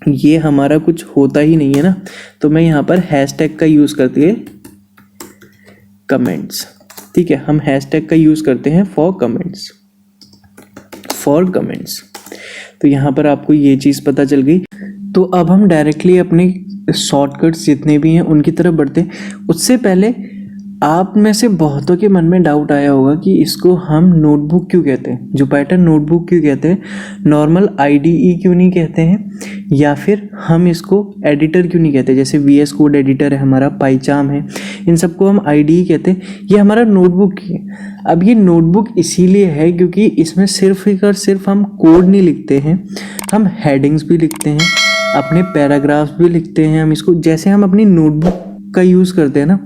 ये हमारा कुछ होता ही नहीं है ना। तो मैं यहाँ पर हैशटैग का यूज़ करते हैं कमेंट्स, ठीक है, हम हैशटैग का यूज़ करते हैं फॉर कमेंट्स। तो यहाँ पर आपको ये चीज़ पता चल गई। तो अब हम डायरेक्टली अपने शॉर्टकट्स जितने भी हैं उनकी तरफ बढ़ते हैं। उससे पहले आप में से बहुतों के मन में डाउट आया होगा कि इसको हम नोटबुक क्यों कहते हैं, जुपिटर नोटबुक क्यों कहते हैं, नॉर्मल IDE क्यों नहीं कहते हैं, या फिर हम इसको एडिटर क्यों नहीं कहते। जैसे VS कोड एडिटर है हमारा, पाइचार्म है, इन सबको हम IDE कहते हैं। ये हमारा नोटबुक है। अब ये नोटबुक इसीलिए है क्योंकि इसमें सिर्फ और सिर्फ हम कोड नहीं लिखते हैं, हम हेडिंग्स भी लिखते हैं, अपने पैराग्राफ्स भी लिखते हैं। हम इसको जैसे हम अपनी नोटबुक का यूज़ करते हैं ना,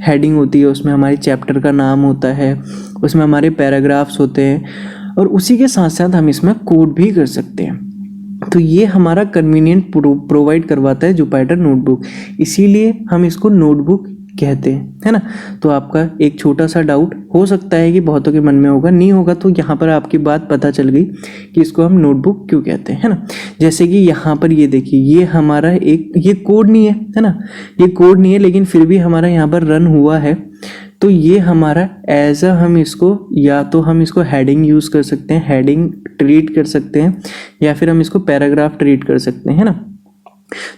हेडिंग होती है, उसमें हमारे चैप्टर का नाम होता है, उसमें हमारे पैराग्राफ्स होते हैं, और उसी के साथ साथ हम इसमें कोड भी कर सकते हैं। तो ये हमारा कन्वीनियंट प्रोवाइड करवाता है जुपिटर नोटबुक, इसीलिए हम इसको नोटबुक कहते हैं, है ना। तो आपका एक छोटा सा डाउट हो सकता है कि बहुतों के मन में होगा, नहीं होगा तो यहाँ पर आपकी बात पता चल गई कि इसको हम नोटबुक क्यों कहते हैं, है ना। जैसे कि यहाँ पर ये देखिए, ये हमारा ये कोड नहीं है ना, ये कोड नहीं है, लेकिन फिर भी हमारा यहाँ पर रन हुआ है। तो ये हमारा एज अ हम इसको या तो हम इसको हेडिंग यूज़ कर सकते हैं, हेडिंग ट्रीट कर सकते हैं, या फिर हम इसको पैराग्राफ ट्रीट कर सकते हैं, है ना।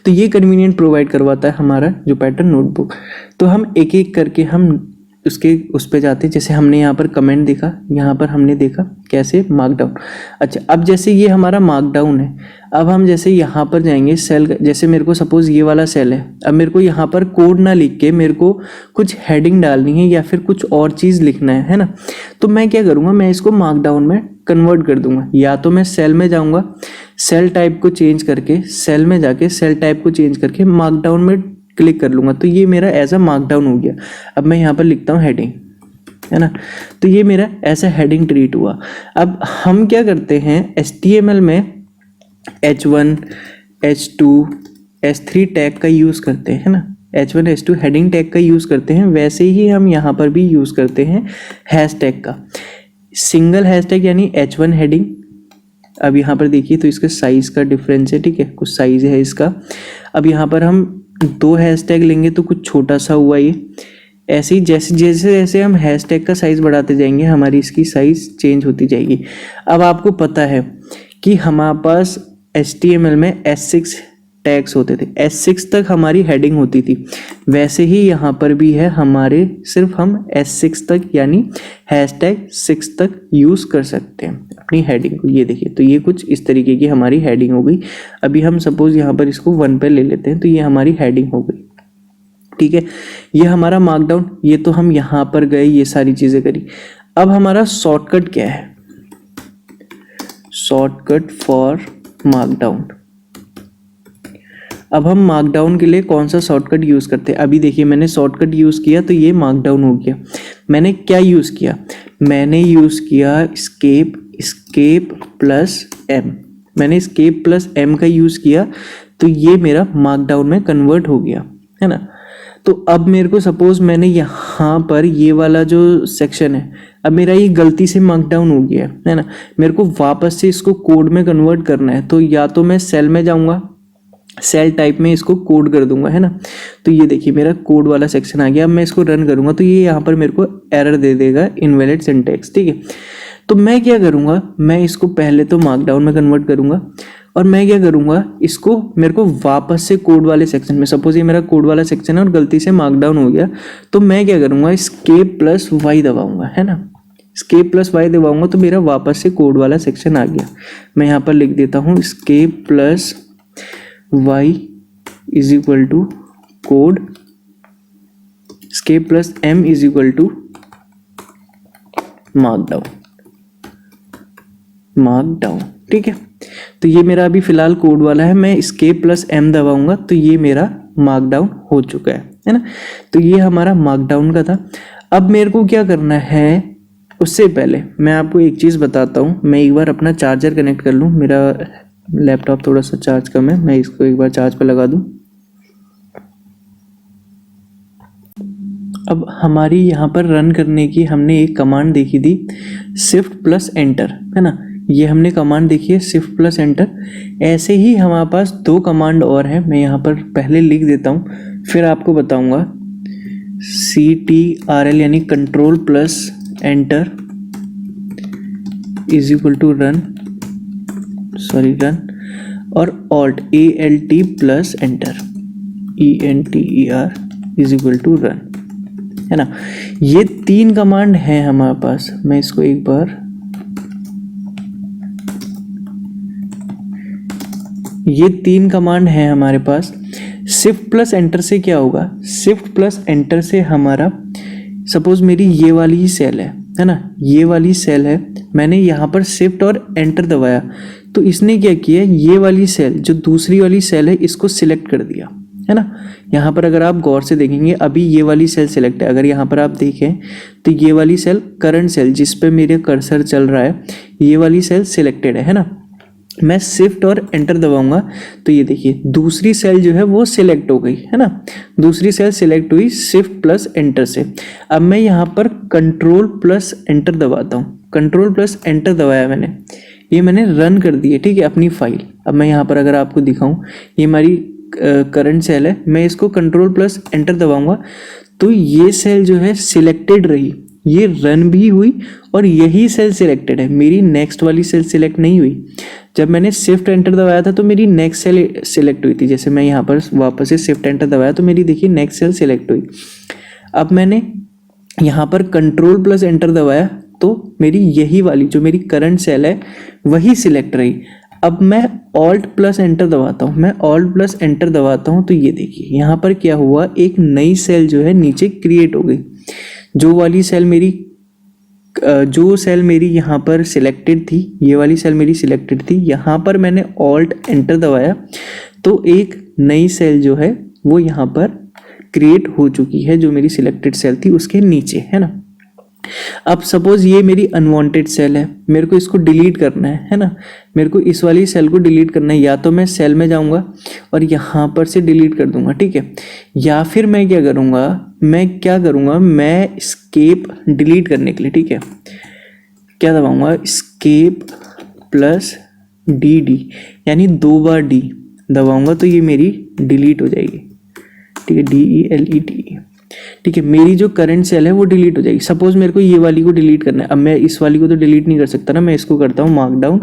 तो ये कन्वीनियंट प्रोवाइड करवाता है हमारा जुपिटर नोटबुक। तो हम एक एक करके हम उसके उस पे जाते हैं। जैसे हमने यहाँ पर कमेंट देखा, यहाँ पर हमने देखा कैसे मार्कडाउन। अच्छा, अब जैसे ये हमारा मार्कडाउन है, अब हम जैसे यहाँ पर जाएंगे सेल, जैसे मेरे को सपोज ये वाला सेल है, अब मेरे को यहाँ पर कोड ना लिख के मेरे को कुछ हेडिंग डालनी है या फिर कुछ और चीज़ लिखना है ना। तो मैं क्या करूँगा, मैं इसको मार्कडाउन में कन्वर्ट कर दूंगा। या तो मैं सेल में जाऊँगा, सेल टाइप को चेंज करके, सेल में जाके सेल टाइप को चेंज करके मार्कडाउन में क्लिक कर लूँगा, तो ये मेरा एज अ मार्कडाउन हो गया। अब मैं यहाँ पर लिखता हूँ हेडिंग, है ना, तो ये मेरा ऐसा हेडिंग ट्रीट हुआ। अब हम क्या करते हैं, HTML में H1 H2 H3 टैग का यूज़ करते हैं ना, H1 H2 हेडिंग टैग का यूज़ करते हैं, वैसे ही हम यहाँ पर भी यूज़ करते हैं हैश टैग का। सिंगल हैश टैग यानी H1 हेडिंग, अब यहाँ पर देखिए तो इसका साइज़ का डिफरेंस है, ठीक है, कुछ साइज़ है इसका। अब यहाँ पर हम 2 हैश टैग लेंगे तो कुछ छोटा सा हुआ ये। ऐसे ही जैसे जैसे जैसे हम हैश टैग का साइज़ बढ़ाते जाएंगे हमारी इसकी साइज़ चेंज होती जाएगी। अब आपको पता है कि हमारे पास HTML में S6 टैग्स होते थे, S6 तक हमारी हेडिंग होती थी, वैसे ही यहाँ पर भी है हमारे, सिर्फ हम S6 तक यानी #6 तक यूज़ कर सकते हैं अपनी हेडिंग को। ये देखिए, तो ये कुछ इस तरीके की हमारी हेडिंग हो गई। अभी हम सपोज यहाँ पर इसको 1 पे ले लेते हैं, तो ये हमारी हेडिंग हो गई, ठीक है। ये हमारा मार्कडाउन, ये तो हम यहाँ पर गए, ये सारी चीज़ें करी। अब हमारा शॉर्टकट क्या है? Shortcut for markdown. अब हम मार्कडाउन के लिए कौन सा शॉर्टकट यूज़ करते हैं? अभी देखिए मैंने शॉर्टकट यूज़ किया तो ये मार्कडाउन हो गया। मैंने क्या यूज़ किया? मैंने यूज़ किया escape प्लस M। मैंने escape प्लस M का यूज़ किया तो ये मेरा मार्कडाउन में कन्वर्ट हो गया, है ना। तो अब मेरे को सपोज मैंने यहाँ पर ये वाला जो सेक्शन है, अब मेरा ये गलती से मार्कडाउन हो गया है ना, मेरे को वापस से इसको कोड में कन्वर्ट करना है। तो या तो मैं सेल में जाऊँगा, सेल टाइप में इसको कोड कर दूंगा, है ना। तो ये देखिए मेरा कोड वाला सेक्शन आ गया। अब मैं इसको रन करूंगा तो ये यहाँ पर मेरे को एरर दे देगा, इनवैलिड सिंटैक्स, ठीक है। तो मैं क्या करूंगा, मैं इसको पहले तो मार्कडाउन में कन्वर्ट करूंगा और मैं क्या करूंगा, इसको मेरे को वापस से कोड वाले सेक्शन में, सपोज ये मेरा कोड वाला सेक्शन है और गलती से मार्कडाउन हो गया, तो मैं क्या करूंगा, escape प्लस Y दबाऊंगा, है ना। escape प्लस Y दबाऊंगा तो मेरा वापस से कोड वाला सेक्शन आ गया। मैं यहाँ पर लिख देता हूँ escape plus Y is equal to code, escape plus M is equal to markdown, ठीक है। तो ये मेरा अभी फिलहाल कोड वाला है, मैं escape प्लस M दबाऊंगा तो ये मेरा मार्कडाउन हो चुका है ना। तो ये हमारा मार्कडाउन का था। अब मेरे को क्या करना है, उससे पहले मैं आपको एक चीज़ बताता हूँ। मैं एक बार अपना चार्जर कनेक्ट कर लूँ, मेरा लैपटॉप थोड़ा सा चार्ज कम है, मैं इसको एक बार चार्ज पे लगा दूं। अब हमारी यहाँ पर रन करने की हमने एक कमांड देखी थी, शिफ्ट प्लस एंटर, है ना। ये हमने कमांड देखी है, शिफ्ट प्लस एंटर। ऐसे ही हमारे पास 2 कमांड और हैं, मैं यहाँ पर पहले लिख देता हूँ फिर आपको बताऊँगा। CTRL यानी control plus enter is equal to run और alt ALT plus enter ENTER is equal to run, है ना। ये 3 कमांड हैं हमारे पास। मैं इसको एक बार, ये 3 कमांड हैं हमारे पास। शिफ्ट प्लस एंटर से क्या होगा, शिफ्ट प्लस एंटर से हमारा, सपोज मेरी ये वाली ही सेल है ना, ये वाली सेल है, मैंने यहाँ पर शिफ्ट और एंटर दबाया तो इसने क्या किया, ये वाली सेल जो दूसरी वाली सेल है इसको सिलेक्ट कर दिया, है ना। यहाँ पर अगर आप गौर से देखेंगे अभी ये वाली सेल सिलेक्ट है। अगर यहाँ पर आप देखें तो ये वाली सेल, करंट सेल जिस पे मेरे कर्सर चल रहा है, ये वाली सेल सिलेक्टेड है ना। मैं शिफ्ट और एंटर दबाऊंगा तो ये देखिए दूसरी सेल जो है वो सिलेक्ट हो गई, है ना। दूसरी सेल सिलेक्ट हुई शिफ्ट प्लस एंटर से। अब मैं यहाँ पर कंट्रोल प्लस एंटर दबाता हूँ, कंट्रोल प्लस एंटर दबाया मैंने, ये मैंने रन कर दी है, ठीक है, अपनी फाइल। अब मैं यहाँ पर अगर आपको दिखाऊँ, ये हमारी करंट सेल है, मैं इसको कंट्रोल प्लस एंटर दबाऊंगा तो ये सेल जो है सिलेक्टेड रही, ये रन भी हुई और यही सेल सिलेक्टेड है, मेरी नेक्स्ट वाली सेल सिलेक्ट नहीं हुई। जब मैंने शिफ्ट एंटर दबाया था तो मेरी नेक्स्ट सेल सिलेक्ट हुई थी, जैसे मैं यहाँ पर वापस से शिफ्ट एंटर दबाया तो मेरी देखिए नेक्स्ट सेल सिलेक्ट हुई। अब मैंने यहाँ पर कंट्रोल प्लस एंटर दबाया तो मेरी यही वाली जो मेरी करंट सेल है वही सिलेक्ट रही। अब मैं ऑल्ट प्लस एंटर दबाता हूँ, मैं ऑल्ट प्लस एंटर दबाता हूँ तो ये देखिए यहाँ पर क्या हुआ, एक नई सेल जो है नीचे क्रिएट हो गई। जो वाली सेल मेरी, जो सेल मेरी यहाँ पर सिलेक्टेड थी, ये वाली सेल मेरी सिलेक्टेड थी, यहाँ पर मैंने ऑल्ट एंटर दबाया तो एक नई सेल जो है वो यहाँ पर क्रिएट हो चुकी है, जो मेरी सिलेक्टेड सेल थी उसके नीचे, है ना। अब सपोज ये मेरी अनवांटेड सेल है, मेरे को इसको डिलीट करना है ना, मेरे को इस वाली सेल को डिलीट करना है। या तो मैं सेल में जाऊंगा और यहाँ पर से डिलीट कर दूंगा, ठीक है, या फिर मैं क्या करूंगा, मैं स्केप डिलीट करने के लिए, ठीक है, क्या दबाऊंगा, स्केप प्लस डी, यानी 2 बार डी दबाऊंगा तो ये मेरी डिलीट हो जाएगी, ठीक है, DELET, ठीक है। मेरी जो करंट सेल है वो डिलीट हो जाएगी। सपोज मेरे को ये वाली को डिलीट करना है, अब मैं इस वाली को तो डिलीट नहीं कर सकता ना, मैं इसको करता हूँ मार्कडाउन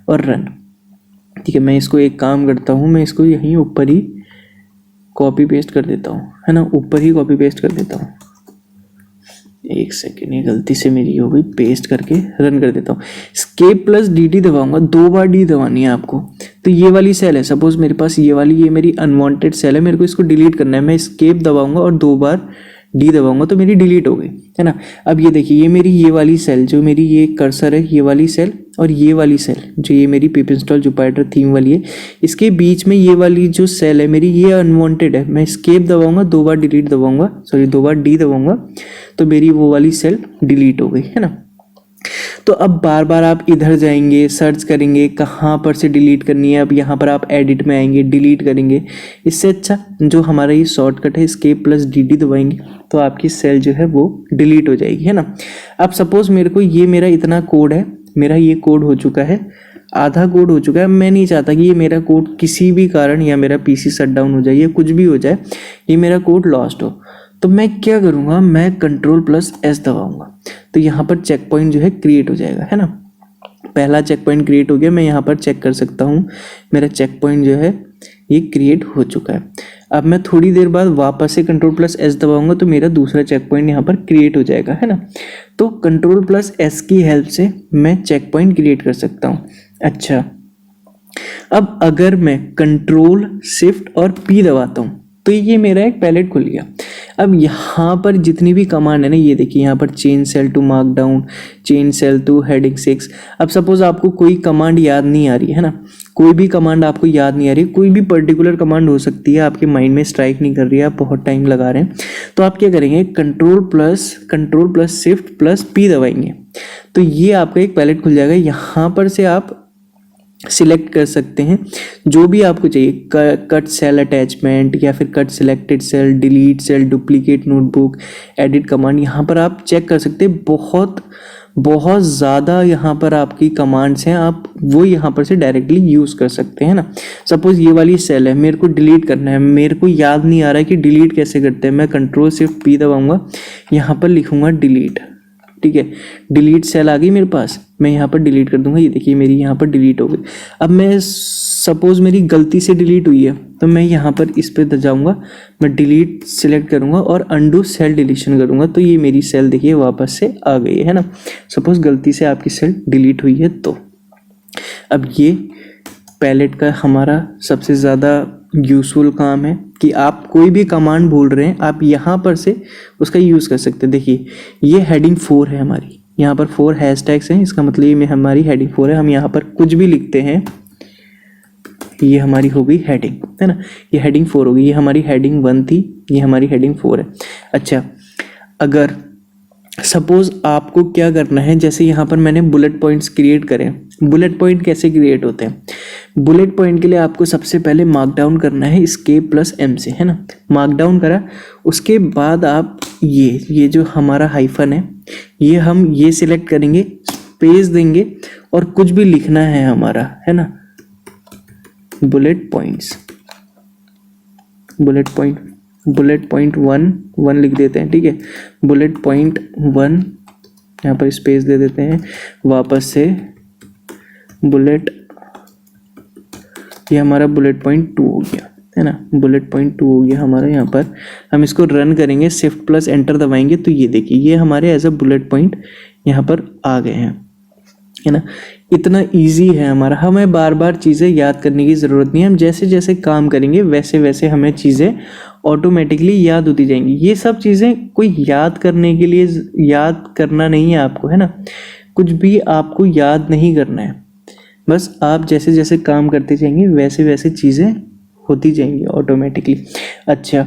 और रन, ठीक है। मैं इसको एक काम करता हूँ, मैं इसको यहीं ऊपर ही कॉपी पेस्ट कर देता हूँ, है ना, ऊपर ही कॉपी पेस्ट कर देता हूँ। एक सेकेंड, ये गलती से मेरी हो गई, पेस्ट करके रन कर देता हूँ। स्केप प्लस डी दबाऊंगा, 2 बार डी दबानी है आपको। तो ये वाली सेल है, सपोज मेरे पास ये वाली, ये मेरी अनवांटेड सेल है, मेरे को इसको डिलीट करना है, मैं स्केप दबाऊंगा और 2 बार डी दबाऊंगा तो मेरी डिलीट हो गई, है ना। अब ये देखिए, ये मेरी ये वाली सेल, जो मेरी ये कर्सर है, ये वाली सेल और ये वाली सेल, जो ये मेरी पिप इंस्टॉल जुपिटर थीम वाली है, इसके बीच में ये वाली जो सेल है मेरी, ये अनवांटेड है। मैं स्केप दबाऊंगा, 2 बार डिलीट दबाऊंगा, सॉरी 2 बार डी दबाऊंगा तो मेरी वो वाली सेल डिलीट हो गई, है ना। तो अब बार बार आप इधर जाएंगे, सर्च करेंगे कहाँ पर से डिलीट करनी है। अब यहाँ पर आप एडिट में आएंगे, डिलीट करेंगे। इससे अच्छा जो हमारा ये शॉर्टकट है, स्केप प्लस डी दबाएंगे तो आपकी सेल जो है वो डिलीट हो जाएगी, है ना। अब सपोज मेरे को ये मेरा इतना कोड है, मेरा ये कोड हो चुका है, आधा कोड हो चुका है। मैं नहीं चाहता कि ये मेरा कोड किसी भी कारण, या मेरा पीसी शट डाउन हो जाए या कुछ भी हो जाए, ये मेरा कोड लॉस्ट हो। तो मैं क्या करूँगा, मैं कंट्रोल प्लस एस दबाऊंगा तो यहाँ पर चेक पॉइंट जो है क्रिएट हो जाएगा, है ना। पहला चेक पॉइंट क्रिएट हो गया। मैं यहाँ पर चेक कर सकता हूँ, मेरा चेक पॉइंट जो है ये क्रिएट हो चुका है। अब मैं थोड़ी देर बाद वापस से कंट्रोल प्लस एस दबाऊंगा तो मेरा दूसरा चेक पॉइंट यहाँ पर क्रिएट हो जाएगा, है ना। तो कंट्रोल प्लस एस की हेल्प से मैं चेक पॉइंट क्रिएट कर सकता हूँ। अच्छा, अब अगर मैं कंट्रोल शिफ्ट और पी दबाता हूँ तो ये मेरा एक पैलेट खुल गया। अब यहाँ पर जितनी भी कमांड है ना, ये देखिए यहाँ पर change cell to markdown, change cell to heading 6। अब सपोज आपको कोई कमांड याद नहीं आ रही है ना, कोई भी कमांड आपको याद नहीं आ रही, कोई भी पर्टिकुलर कमांड हो सकती है, आपके माइंड में स्ट्राइक नहीं कर रही है, आप बहुत टाइम लगा रहे हैं, तो आप क्या करेंगे, control plus shift plus P दबाएंगे तो ये आपका एक पैलेट खुल जाएगा। यहाँ पर से आप सिलेक्ट कर सकते हैं जो भी आपको चाहिए, कट सेल अटैचमेंट या फिर cut selected cell, delete cell, duplicate notebook, edit command, यहाँ पर आप चेक कर सकते हैं। बहुत ज़्यादा यहाँ पर आपकी कमांड्स हैं, आप वो यहाँ पर से डायरेक्टली यूज़ कर सकते हैं ना। सपोज ये वाली सेल है, मेरे को डिलीट करना है, मेरे को याद नहीं आ रहा है कि डिलीट कैसे करते हैं, मैं कंट्रोल शिफ्ट पी दबाऊंगा, यहाँ पर लिखूंगा डिलीट, ठीक है, डिलीट सेल आ गई मेरे पास, मैं यहाँ पर डिलीट कर दूंगा। ये देखिए मेरी यहाँ पर डिलीट हो गई। अब मैं सपोज मेरी गलती से डिलीट हुई है तो मैं यहाँ पर इस पर जाऊँगा, मैं डिलीट सिलेक्ट करूँगा और अंडू सेल डिलीशन करूँगा तो ये मेरी सेल देखिए वापस से आ गई है ना। सपोज गलती से आपकी सेल डिलीट हुई है तो अब ये पैलेट का हमारा सबसे ज़्यादा यूज़फुल काम है कि आप कोई भी कमांड बोल रहे हैं आप यहाँ पर से उसका यूज़ कर सकते हैं। देखिए ये हेडिंग 4 है हमारी, यहाँ पर 4 हैशटैग्स हैं, इसका मतलब ये में हमारी हेडिंग 4 है। हम यहाँ पर कुछ भी लिखते हैं, ये हमारी हो गई हेडिंग, है ना, ये हेडिंग 4 हो गई। ये हमारी हेडिंग 1 थी, ये हमारी हेडिंग 4 है। अच्छा, अगर सपोज आपको क्या करना है, जैसे यहाँ पर मैंने बुलेट पॉइंट्स क्रिएट करें। बुलेट पॉइंट कैसे क्रिएट होते हैं, बुलेट पॉइंट के लिए आपको सबसे पहले मार्कडाउन करना है स्केप प्लस एम से, है ना। मार्कडाउन करा, उसके बाद आप ये जो हमारा हाइफन है ये हम ये सिलेक्ट करेंगे, स्पेस देंगे और कुछ भी लिखना है हमारा, है ना, बुलेट पॉइंट 1 लिख देते हैं, ठीक है। बुलेट पॉइंट 1 यहाँ पर स्पेस दे देते हैं, वापस से ये हमारा बुलेट पॉइंट 2 हो गया, है ना, बुलेट पॉइंट 2 हो गया हमारा। यहाँ पर हम इसको रन करेंगे, शिफ्ट प्लस एंटर दबाएंगे तो ये देखिए ये हमारे एज अ बुलेट पॉइंट यहाँ पर आ गए हैं, है ना। इतना इजी है हमारा, हमें बार बार चीज़ें याद करने की ज़रूरत नहीं है। हम जैसे जैसे काम करेंगे वैसे वैसे हमें चीज़ें ऑटोमेटिकली याद होती जाएंगी। ये सब चीज़ें कोई याद करने के लिए याद करना नहीं है आपको, है ना, कुछ भी आपको याद नहीं करना है, बस आप जैसे जैसे काम करते जाएंगे वैसे वैसे चीज़ें होती जाएंगी ऑटोमेटिकली। अच्छा,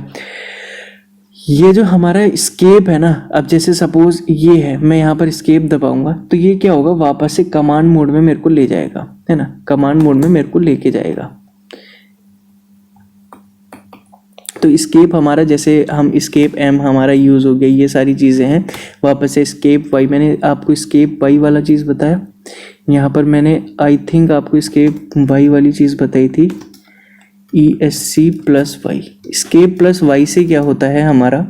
ये जो हमारा escape है ना, अब जैसे सपोज ये है, मैं यहाँ पर escape दबाऊंगा तो ये क्या होगा, वापस से कमांड मोड में मेरे को ले जाएगा, है ना, कमांड मोड में मेरे को लेके जाएगा। तो escape हमारा, जैसे हम escape M हमारा यूज़ हो गया, ये सारी चीज़ें हैं। वापस से escape Y, मैंने आपको escape Y वाला चीज़ बताया। यहाँ पर मैंने आई थिंक आपको escape Y वाली चीज़ बताई थी, ESC plus Y. escape plus Y से क्या होता है हमारा,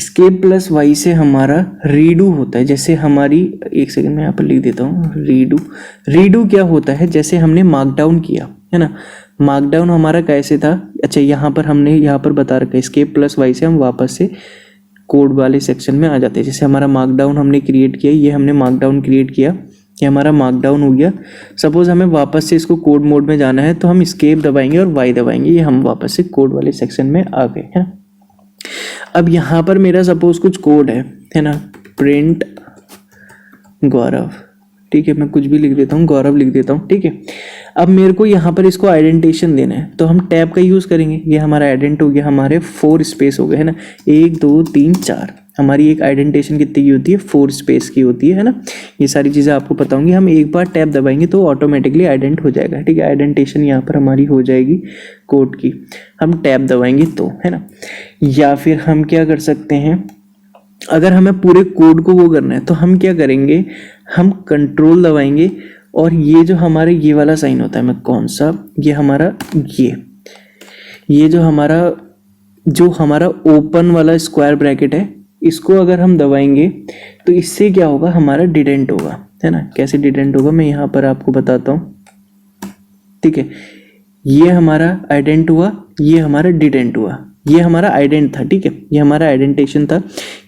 escape प्लस वाई से हमारा रीडू होता है। जैसे हमारी, एक सेकंड में यहाँ पर लिख देता हूँ, रीडू क्या होता है, जैसे हमने मार्कडाउन किया है ना, मार्कडाउन हमारा कैसे था, अच्छा यहाँ पर हमने यहाँ पर बता रखा है escape प्लस वाई से हम वापस से कोड वाले सेक्शन में आ जाते हैं। जैसे हमारा मार्कडाउन हमने क्रिएट किया, ये हमने मार्कडाउन क्रिएट किया, ये हमारा मार्कडाउन हो गया। सपोज हमें वापस से इसको कोड मोड में जाना है तो हम escape दबाएंगे और वाई दबाएंगे, ये हम वापस से कोड वाले सेक्शन में आ गए हैं। अब यहाँ पर मेरा सपोज कुछ कोड है ना, प्रिंट गौरव, ठीक है, मैं कुछ भी लिख देता हूँ, गौरव लिख देता हूँ, ठीक है। अब मेरे को यहाँ पर इसको आइडेंटिटेशन देना है तो हम टैब का यूज़ करेंगे। ये हमारा आइडेंट हो गया, हमारे 4 स्पेस हो गए, है ना, 1 2 3 4। हमारी एक आइडेंटिटेशन कितनी की होती है, 4 स्पेस की होती है ना। ये सारी चीज़ें आपको पता होंगी। हम एक बार टैब दबाएंगे तो ऑटोमेटिकली आइडेंट हो जाएगा, ठीक है। आइडेंटिटेशन यहाँ पर हमारी हो जाएगी कोड की, हम टैब दबाएंगे तो, है ना। या फिर हम क्या कर सकते हैं, अगर हमें पूरे कोड को वो करना है तो हम क्या करेंगे, हम कंट्रोल दबाएंगे और ये जो हमारे ये वाला साइन होता है, मैं कौन सा, ये हमारा ये जो हमारा ओपन वाला स्क्वायर ब्रैकेट है, इसको अगर हम दबाएंगे तो इससे क्या होगा, हमारा डिडेंट होगा, है ना। कैसे डिडेंट होगा मैं यहाँ पर आपको बताता हूँ, ठीक है। ये हमारा आइडेंट हुआ, ये हमारा डिडेंट हुआ, ये हमारा आइडेंट था, ठीक है, ये हमारा आइडेंटिटेशन था,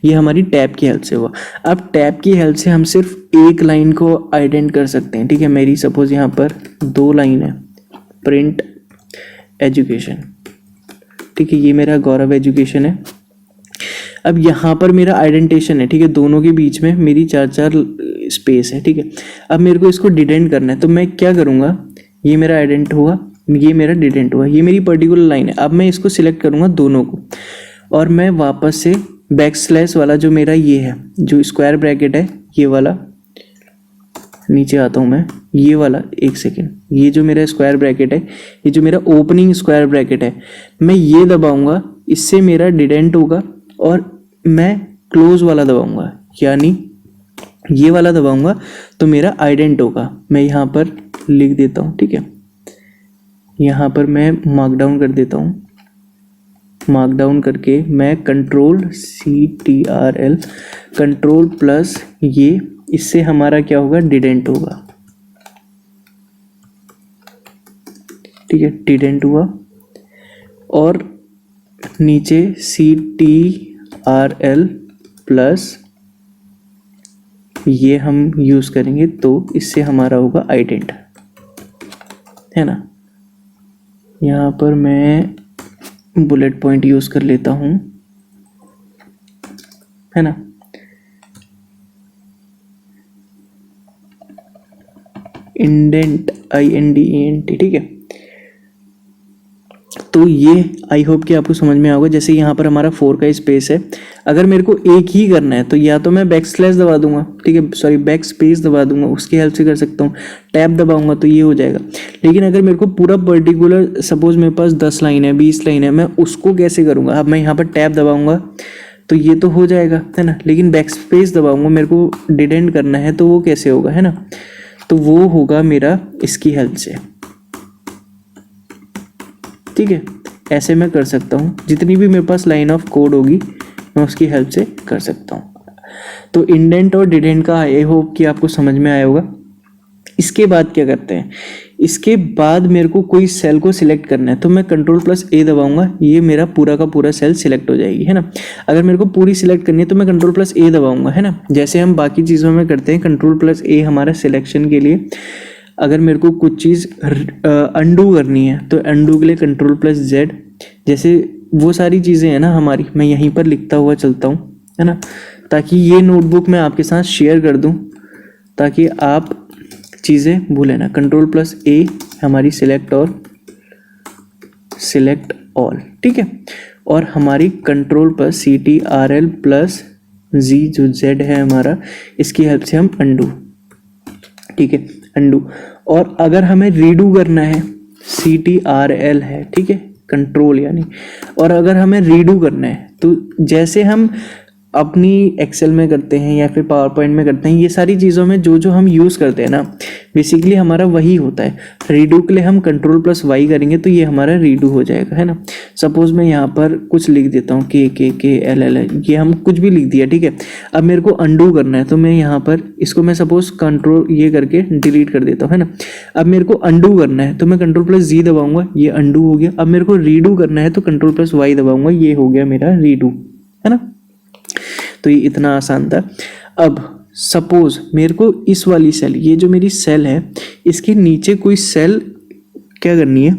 ये हमारी टैब की हेल्प से हुआ। अब टैब की हेल्प से हम सिर्फ एक लाइन को आइडेंट कर सकते हैं, ठीक है। मेरी सपोज यहाँ पर 2 लाइन है, प्रिंट एजुकेशन, ठीक है, ये मेरा गौरव एजुकेशन है। अब यहाँ पर मेरा आइडेंटिटेशन है, ठीक है, दोनों के बीच में मेरी 4 स्पेस है, ठीक है। अब मेरे को इसको डिडेंट करना है तो मैं क्या करूँगा, ये मेरा आइडेंट हुआ, ये मेरा डिडेंट हुआ, ये मेरी पर्टिकुलर लाइन है। अब मैं इसको सिलेक्ट करूँगा दोनों को और मैं वापस से बैकस्लैश वाला जो मेरा ये है, जो स्क्वायर ब्रैकेट है, ये वाला, नीचे आता हूँ मैं, ये वाला, एक सेकेंड, ये जो मेरा स्क्वायर ब्रैकेट है, ये जो मेरा ओपनिंग स्क्वायर ब्रैकेट है, मैं ये दबाऊंगा, इससे मेरा डिडेंट होगा और मैं क्लोज वाला दबाऊंगा, यानी ये वाला दबाऊंगा तो मेरा आइडेंट होगा। मैं यहाँ पर लिख देता हूँ, ठीक है, यहाँ पर मैं मार्कडाउन कर देता हूँ, मार्कडाउन करके मैं CTRL कंट्रोल प्लस ये, इससे हमारा क्या होगा, डिडेंट होगा, ठीक है, डिडेंट हुआ। और नीचे CTRL प्लस ये हम यूज़ करेंगे तो इससे हमारा होगा आइडेंट, है ना। यहाँ पर मैं बुलेट पॉइंट यूज़ कर लेता हूँ, है ना। इंडेंट, INDENT, ठीक है। तो ये आई होप कि आपको समझ में आएगा। जैसे यहाँ पर हमारा 4 का स्पेस है, अगर मेरे को एक ही करना है तो या तो मैं बैकस्लैश दबा दूंगा, ठीक है, सॉरी बैक स्पेस दबा दूंगा, उसकी हेल्प से कर सकता हूँ। टैब दबाऊंगा तो ये हो जाएगा। लेकिन अगर मेरे को पूरा पर्टिकुलर, सपोज मेरे पास 10 लाइन है, 20 लाइन है, मैं उसको कैसे करूँगा। अब मैं यहाँ पर टैब दबाऊंगा तो ये तो हो जाएगा, है ना, लेकिन बैक स्पेस दबाऊंगा, मेरे को डिडेंट करना है तो वो कैसे होगा, है ना। तो वो होगा मेरा इसकी हेल्प से, ठीक है। ऐसे मैं कर सकता हूँ, जितनी भी मेरे पास लाइन ऑफ कोड होगी मैं उसकी हेल्प से कर सकता हूँ। तो इंडेंट और डिडेंट का आई होप कि आपको समझ में आया होगा। इसके बाद क्या करते हैं, इसके बाद मेरे को कोई सेल को सिलेक्ट करना है तो मैं कंट्रोल+A दबाऊंगा, ये मेरा पूरा का पूरा सेल सिलेक्ट हो जाएगी, है ना। अगर मेरे को पूरी सिलेक्ट करनी है तो मैं कंट्रोल+A दबाऊंगा, है ना, जैसे हम बाकी चीज़ों में करते हैं। कंट्रोल+A हमारा सिलेक्शन के लिए। अगर मेरे को कुछ चीज़ अंडू करनी है तो अंडू के लिए कंट्रोल+Z, जैसे वो सारी चीज़ें हैं ना हमारी, मैं यहीं पर लिखता हुआ चलता हूँ, है ना, ताकि ये नोटबुक मैं आपके साथ शेयर कर दूँ ताकि आप चीज़ें भूलें ना। कंट्रोल+A हमारी सिलेक्ट और सिलेक्ट ऑल, ठीक है। और हमारी कंट्रोल पर CTRL प्लस Z जो Z है हमारा, इसकी हेल्प से हम अंडू, ठीक है, अंडू। और अगर हमें रीडू करना है, CTRL है, ठीक है, कंट्रोल यानी, और अगर हमें रीडू करना है तो जैसे हम अपनी एक्सेल में करते हैं या फिर पावर पॉइंट में करते हैं, ये सारी चीज़ों में जो जो हम यूज़ करते हैं ना, बेसिकली हमारा वही होता है। रीडू के लिए हम कंट्रोल प्लस वाई करेंगे तो ये हमारा रीडू हो जाएगा, है ना। सपोज मैं यहाँ पर कुछ लिख देता हूँ, KKKLL, ये हम कुछ भी लिख दिया, ठीक है। अब मेरे को अंडू करना है तो मैं यहाँ पर इसको मैं सपोज कंट्रोल ये करके डिलीट कर देता हूँ, है ना। अब मेरे को अंडू करना है तो मैं कंट्रोल प्लस जी दबाऊंगा, ये अंडू हो गया। अब मेरे को रीडू करना है तो कंट्रोल प्लस वाई दबाऊंगा, ये हो गया मेरा रीडू, है ना। तो ये इतना आसान था। अब सपोज मेरे को इस वाली सेल, ये जो मेरी सेल है, इसके नीचे कोई सेल क्या करनी है,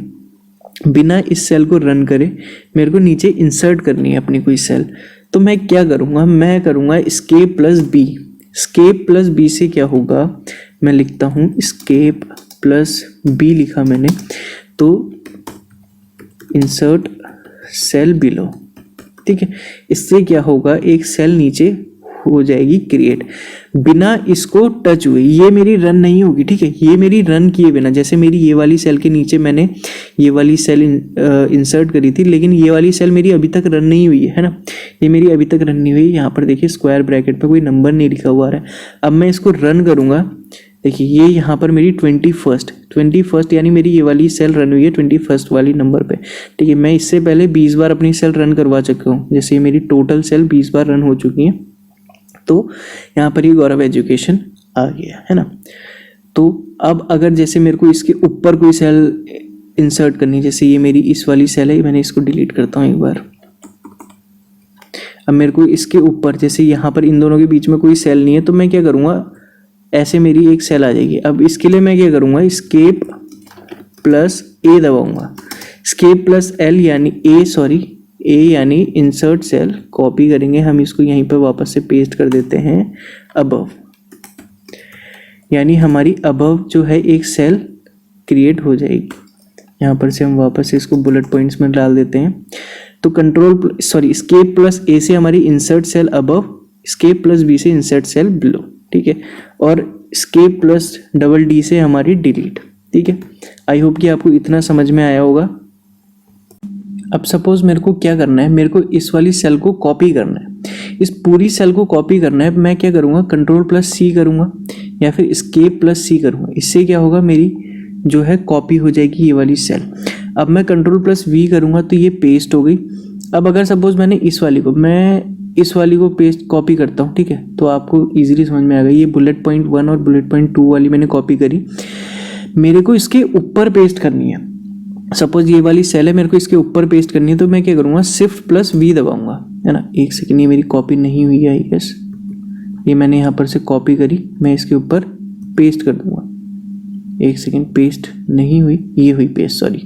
बिना इस सेल को रन करे मेरे को नीचे इंसर्ट करनी है अपनी कोई सेल। तो मैं क्या करूँगा, मैं करूँगा escape plus B. Escape plus B से क्या होगा, मैं लिखता हूँ एस्केप प्लस बी, लिखा मैंने, तो इंसर्ट सेल बिलो, ठीक है। इससे क्या होगा, एक सेल नीचे हो जाएगी क्रिएट, बिना इसको टच हुए। ये मेरी रन नहीं होगी, ठीक है, ये मेरी रन किए बिना। जैसे मेरी ये वाली सेल के नीचे मैंने ये वाली सेल इंसर्ट करी थी, लेकिन ये वाली सेल मेरी अभी तक रन नहीं हुई है ना, ये मेरी अभी तक रन नहीं हुई। यहाँ पर देखिए स्क्वायर ब्रैकेट पे कोई नंबर नहीं लिखा हुआ है। अब मैं इसको रन करूँगा, देखिए ये यहाँ पर मेरी 21 यानी मेरी ये वाली सेल रन हुई है 21 वाली नंबर पे, ठीक है। मैं इससे पहले 20 बार अपनी सेल रन करवा चुका हूँ, जैसे ये मेरी टोटल सेल 20 बार रन हो चुकी है। तो यहाँ पर ये गौरव एजुकेशन आ गया, है ना। तो अब अगर जैसे मेरे को इसके ऊपर कोई सेल इंसर्ट करनी, जैसे ये मेरी इस वाली सेल है, मैंने इसको डिलीट करता हूँ एक बार। अब मेरे को इसके ऊपर, जैसे यहाँ पर इन दोनों के बीच में कोई सेल नहीं है, तो मैं क्या करूँगा, ऐसे मेरी एक सेल आ जाएगी। अब इसके लिए मैं क्या करूँगा, एस्केप प्लस ए दबाऊंगा, एस्केप प्लस एल यानी ए यानी इंसर्ट सेल, कॉपी करेंगे हम इसको, यहीं पर वापस से पेस्ट कर देते हैं अबव, यानी हमारी अबव जो है एक सेल क्रिएट हो जाएगी। यहाँ पर से हम वापस से इसको बुलेट पॉइंट्स में डाल देते हैं। तो एस्केप प्लस ए से हमारी insert cell above, escape plus B से इंसर्ट सेल बिलो, ठीक है, और एस्केप प्लस डबल डी से हमारी डिलीट, ठीक है। आई होप कि आपको इतना समझ में आया होगा। अब सपोज मेरे को क्या करना है, मेरे को इस वाली सेल को कॉपी करना है, इस पूरी सेल को कॉपी करना है। मैं क्या करूँगा, कंट्रोल प्लस सी करूँगा या फिर एस्केप प्लस सी करूँगा। इससे क्या होगा, मेरी जो है कॉपी हो जाएगी ये वाली सेल। अब मैं कंट्रोल प्लस वी करूँगा तो ये पेस्ट हो गई। अब अगर सपोज मैंने इस वाली को पेस्ट कॉपी करता हूँ, ठीक है, तो आपको इजीली समझ में आ गई। ये बुलेट पॉइंट 1 और बुलेट पॉइंट 2 वाली मैंने कॉपी करी, मेरे को इसके ऊपर पेस्ट करनी है। सपोज ये वाली सेल है, मेरे को इसके ऊपर पेस्ट करनी है, तो मैं क्या करूँगा, शिफ्ट प्लस वी दबाऊंगा, है ना। एक सेकंड, ये मेरी कॉपी नहीं हुई है, आई गेस। ये मैंने यहाँ पर से कॉपी करी, मैं इसके ऊपर पेस्ट कर दूंगा। एक सेकंड, पेस्ट नहीं हुई, ये हुई पेस्ट, सॉरी,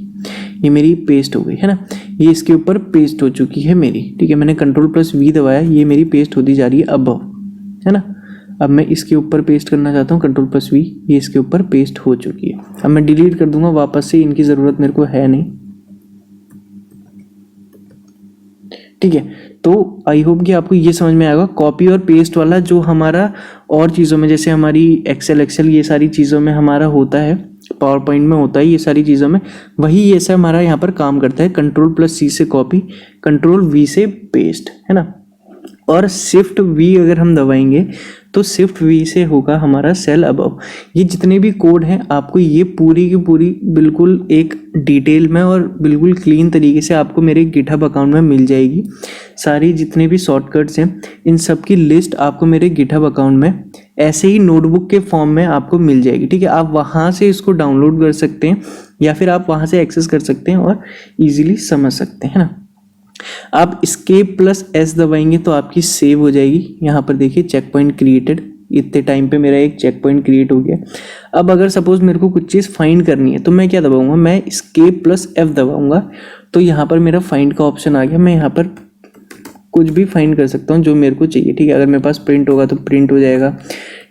ये मेरी पेस्ट हो गई, है ना। ये इसके ऊपर पेस्ट हो चुकी है मेरी, ठीक है। मैंने कंट्रोल प्लस वी दबाया, ये मेरी पेस्ट होती जा रही है अबव, है ना। अब मैं इसके ऊपर पेस्ट करना चाहता हूँ, कंट्रोल प्लस वी, ये इसके ऊपर पेस्ट हो चुकी है। अब मैं डिलीट कर दूंगा वापस से, इनकी ज़रूरत मेरे को है नहीं, ठीक है। तो आई होप कि आपको ये समझ में आएगा कॉपी और पेस्ट वाला, जो हमारा और चीज़ों में, जैसे हमारी एक्सेल ये सारी चीज़ों में हमारा होता है, पावर पॉइंट में होता है, ये सारी चीज़ों में वही ये सब हमारा यहाँ पर काम करता है। कंट्रोल प्लस सी से कॉपी, कंट्रोल वी से पेस्ट, है ना। और शिफ्ट वी अगर हम दबाएंगे तो शिफ्ट वी से होगा हमारा सेल अबव। ये जितने भी कोड हैं, आपको ये पूरी की पूरी बिल्कुल एक डिटेल में और बिल्कुल क्लीन तरीके से आपको मेरे गिटहब अकाउंट में मिल जाएगी। सारी जितने भी शॉर्टकट्स हैं, इन सब की लिस्ट आपको मेरे गिटहब अकाउंट में ऐसे ही नोटबुक के फॉर्म में आपको मिल जाएगी, ठीक है। आप वहाँ से इसको डाउनलोड कर सकते हैं या फिर आप वहाँ से एक्सेस कर सकते हैं और ईजिली समझ सकते हैं, है ना। आप एस्केप प्लस एस दबाएंगे तो आपकी सेव हो जाएगी। यहाँ पर देखिए चेक पॉइंट क्रिएटेड, इतने टाइम पे मेरा एक चेक पॉइंट क्रिएट हो गया। अब अगर सपोज मेरे को कुछ चीज़ फाइंड करनी है तो मैं क्या दबाऊंगा, मैं एस्केप प्लस एफ दबाऊंगा, तो यहाँ पर मेरा फाइंड का ऑप्शन आ गया। मैं यहाँ पर कुछ भी फाइंड कर सकता हूँ जो मेरे को चाहिए, ठीक है। अगर मेरे पास प्रिंट होगा तो प्रिंट हो जाएगा,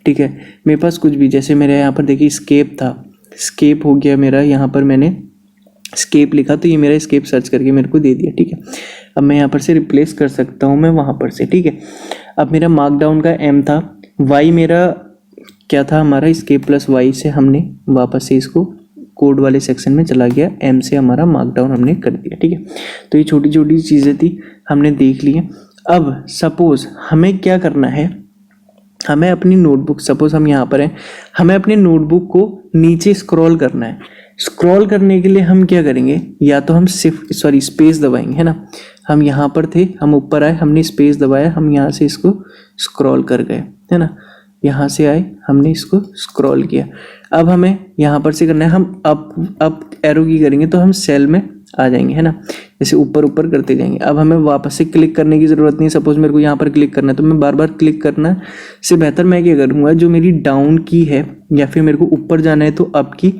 ठीक है। मेरे पास कुछ भी, जैसे मेरे यहाँ पर देखिए स्केप था, स्केप हो गया मेरा, यहाँ पर मैंने स्केप लिखा तो ये मेरा स्केप सर्च करके मेरे को दे दिया, ठीक है। अब मैं यहाँ पर से रिप्लेस कर सकता हूँ मैं वहाँ पर से, ठीक है। अब मेरा मार्कडाउन का m था, y मेरा क्या था हमारा escape प्लस y से हमने वापस से इसको कोड वाले सेक्शन में चला गया, m से हमारा मार्कडाउन हमने कर दिया, ठीक है। तो ये छोटी छोटी चीज़ें थी, हमने देख ली है। अब सपोज हमें क्या करना है, हमें अपनी नोटबुक, सपोज हम यहाँ पर हैं, हमें अपने नोटबुक को नीचे स्क्रॉल करना है। स्क्रॉल करने के लिए हम क्या करेंगे, या तो हम स्पेस दबाएंगे, है ना। हम यहाँ पर थे, हम ऊपर आए, हमने स्पेस दबाया, हम यहाँ से इसको स्क्रॉल कर गए, है ना। यहाँ से आए, हमने इसको स्क्रॉल किया। अब हमें यहाँ पर से करना है, हम अप एरो की करेंगे तो हम सेल में आ जाएंगे, है ना। जैसे ऊपर ऊपर करते जाएंगे। अब हमें वापस से क्लिक करने की ज़रूरत नहीं। सपोज मेरे को यहाँ पर क्लिक करना है तो मैं बार बार क्लिक करना से बेहतर मैं क्या करूँगा, जो मेरी डाउन की है, या फिर मेरे को ऊपर जाना है तो अप की,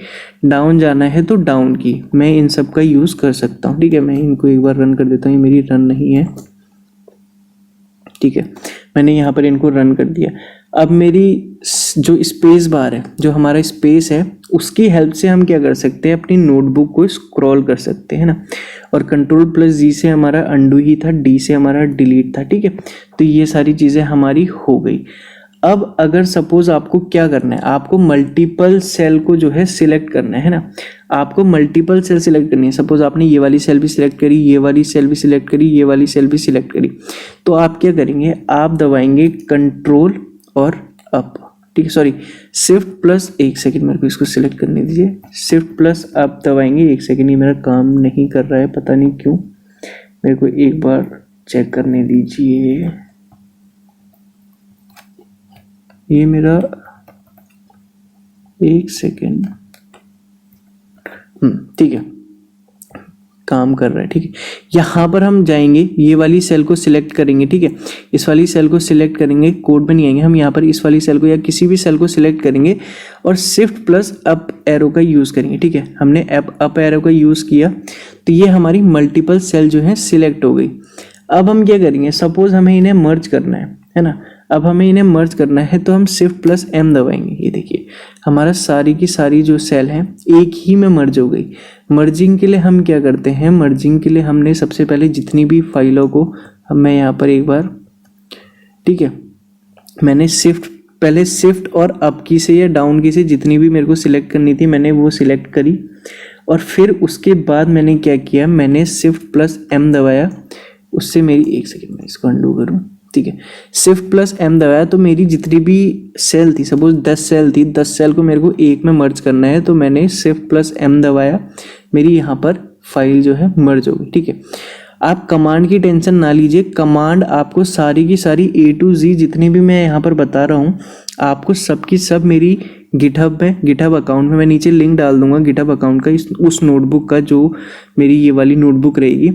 डाउन जाना है तो डाउन की, मैं इन सब का यूज़ कर सकता हूँ, ठीक है। मैं इनको एक बार रन कर देता हूँ, ये मेरी रन नहीं है, ठीक है। मैंने यहाँ पर इनको रन कर दिया। अब मेरी जो स्पेस बार है, जो हमारा स्पेस है, उसकी हेल्प से हम क्या कर सकते हैं, अपनी नोटबुक को स्क्रॉल कर सकते हैं ना। और कंट्रोल प्लस जी से हमारा अंडू ही था, डी से हमारा डिलीट था, ठीक है। तो ये सारी चीज़ें हमारी हो गई। अब अगर सपोज आपको क्या करना है, आपको मल्टीपल सेल को जो है सिलेक्ट करना है ना, आपको मल्टीपल सेल सिलेक्ट करनी है। सपोज आपने ये वाली सेल भी सिलेक्ट करी, ये वाली सेल भी सिलेक्ट करी, ये वाली सेल भी सिलेक्ट करी, तो आप क्या करेंगे, आप दबाएंगे कंट्रोल और अप, ठीक है, सॉरी शिफ्ट प्लस, एक सेकंड मेरे को इसको सिलेक्ट करने दीजिए, शिफ्ट प्लस अप दबाएंगे। एक सेकंड, ये मेरा काम नहीं कर रहा है, पता नहीं क्यों, मेरे को एक बार चेक करने दीजिए। ये मेरा, एक सेकेंड, ठीक है, काम कर रहा है, ठीक है। यहाँ पर हम जाएंगे, ये वाली सेल को सिलेक्ट करेंगे, ठीक है। इस वाली सेल को सिलेक्ट करेंगे, कोड में नहीं आएंगे, हम यहाँ पर इस वाली सेल को या किसी भी सेल को सिलेक्ट करेंगे और शिफ्ट प्लस अप एरो का यूज़ करेंगे, ठीक है। हमने अप एरो का यूज़ किया तो ये हमारी मल्टीपल सेल जो है सिलेक्ट हो गई। अब हम क्या करेंगे, सपोज हमें इन्हें मर्ज करना है ना। अब हमें इन्हें मर्ज करना है तो हम शिफ्ट प्लस एम दबाएंगे। ये देखिए हमारा सारी की सारी जो सेल हैं एक ही में मर्ज हो गई। मर्जिंग के लिए हम क्या करते हैं, मर्जिंग के लिए हमने सबसे पहले जितनी भी फाइलों को, मैं यहाँ पर एक बार, ठीक है, मैंने पहले शिफ्ट और अप की से या डाउन की से जितनी भी मेरे को सिलेक्ट करनी थी मैंने वो सिलेक्ट करी, और फिर उसके बाद मैंने क्या किया, मैंने शिफ्ट प्लस एम दबाया। उससे मेरी, एक सेकेंड मैं इसको अंडू करूँ, ठीक है, शिफ्ट प्लस एम दबाया तो मेरी जितनी भी सेल थी, सपोज 10 सेल थी, 10 सेल को मेरे को एक में मर्ज करना है तो मैंने शिफ्ट प्लस एम दबाया, मेरी यहाँ पर फाइल जो है मर्ज हो गई, ठीक है। आप कमांड की टेंशन ना लीजिए, कमांड आपको सारी की सारी A to Z जितनी भी मैं यहाँ पर बता रहा हूँ आपको सब की सब मेरी गिटहब में, गिटहब अकाउंट में, मैं नीचे लिंक डाल दूंगा गिटहब अकाउंट का, उस नोटबुक का जो मेरी ये वाली नोटबुक रहेगी,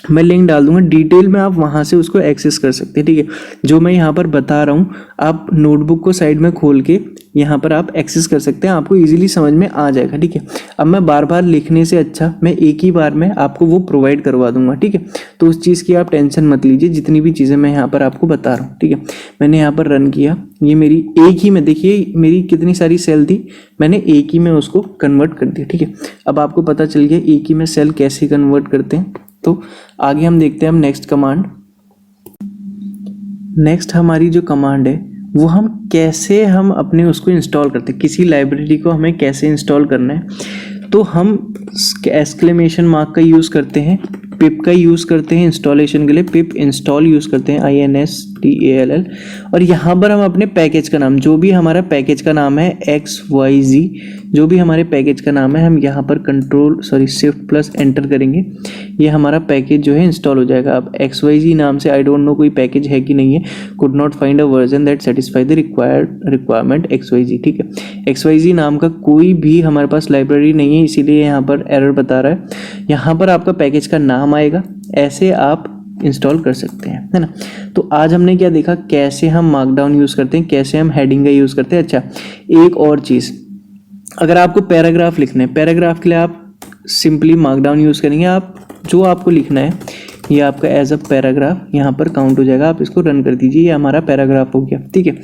मैं लिंक डाल दूंगा डिटेल में, आप वहां से उसको एक्सेस कर सकते हैं, ठीक है। जो मैं यहाँ पर बता रहा हूँ आप नोटबुक को साइड में खोल के यहाँ पर आप एक्सेस कर सकते हैं, आपको इजीली समझ में आ जाएगा, ठीक है। अब मैं बार बार लिखने से अच्छा मैं एक ही बार में आपको वो प्रोवाइड करवा दूंगा, ठीक है। तो उस चीज़ की आप टेंशन मत लीजिए, जितनी भी चीज़ें मैं यहाँ पर आपको बता रहा हूँ, ठीक है। मैंने यहाँ पर रन किया, ये मेरी एक ही में, देखिए मेरी कितनी सारी सेल थी, मैंने एक ही में उसको कन्वर्ट कर दिया, ठीक है। अब आपको पता चल गया एक ही में सेल कैसे कन्वर्ट करते हैं। तो आगे हम देखते हैं हम नेक्स्ट कमांड। नेक्स्ट हमारी जो कमांड है वो हम कैसे हम अपने उसको इंस्टॉल करते हैं, किसी लाइब्रेरी को हमें कैसे इंस्टॉल करना है। तो हम एक्सक्लेमेशन मार्क का यूज़ करते हैं, पिप का यूज़ करते हैं इंस्टॉलेशन के लिए, पिप इंस्टॉल यूज़ करते हैं INSTALL, और यहाँ पर हम अपने पैकेज का नाम, जो भी हमारा पैकेज का नाम है XYZ, जो भी हमारे पैकेज का नाम है, हम यहाँ पर शिफ्ट प्लस एंटर करेंगे, ये हमारा पैकेज जो है इंस्टॉल हो जाएगा। अब XYZ नाम से आई डोंट नो कोई पैकेज है कि नहीं है, could not find a version that satisfy the requirement XYZ, ठीक है। XYZ नाम का कोई भी हमारे पास लाइब्रेरी नहीं है, इसीलिए यहाँ पर एरर बता रहा है। यहाँ पर आपका पैकेज का नाम आएगा, ऐसे आप इंस्टॉल कर सकते हैं, है ना। तो आज हमने क्या देखा, कैसे हम मार्कडाउन यूज़ करते हैं, कैसे हम हेडिंग का यूज़ करते हैं। अच्छा, एक और चीज़, अगर आपको पैराग्राफ लिखना है, पैराग्राफ के लिए आप सिंपली मार्कडाउन यूज़ करेंगे। आप जो आपको लिखना है ये आपका एज अ पैराग्राफ यहाँ पर काउंट हो जाएगा, आप इसको रन कर दीजिए, ये हमारा पैराग्राफ हो गया, ठीक है।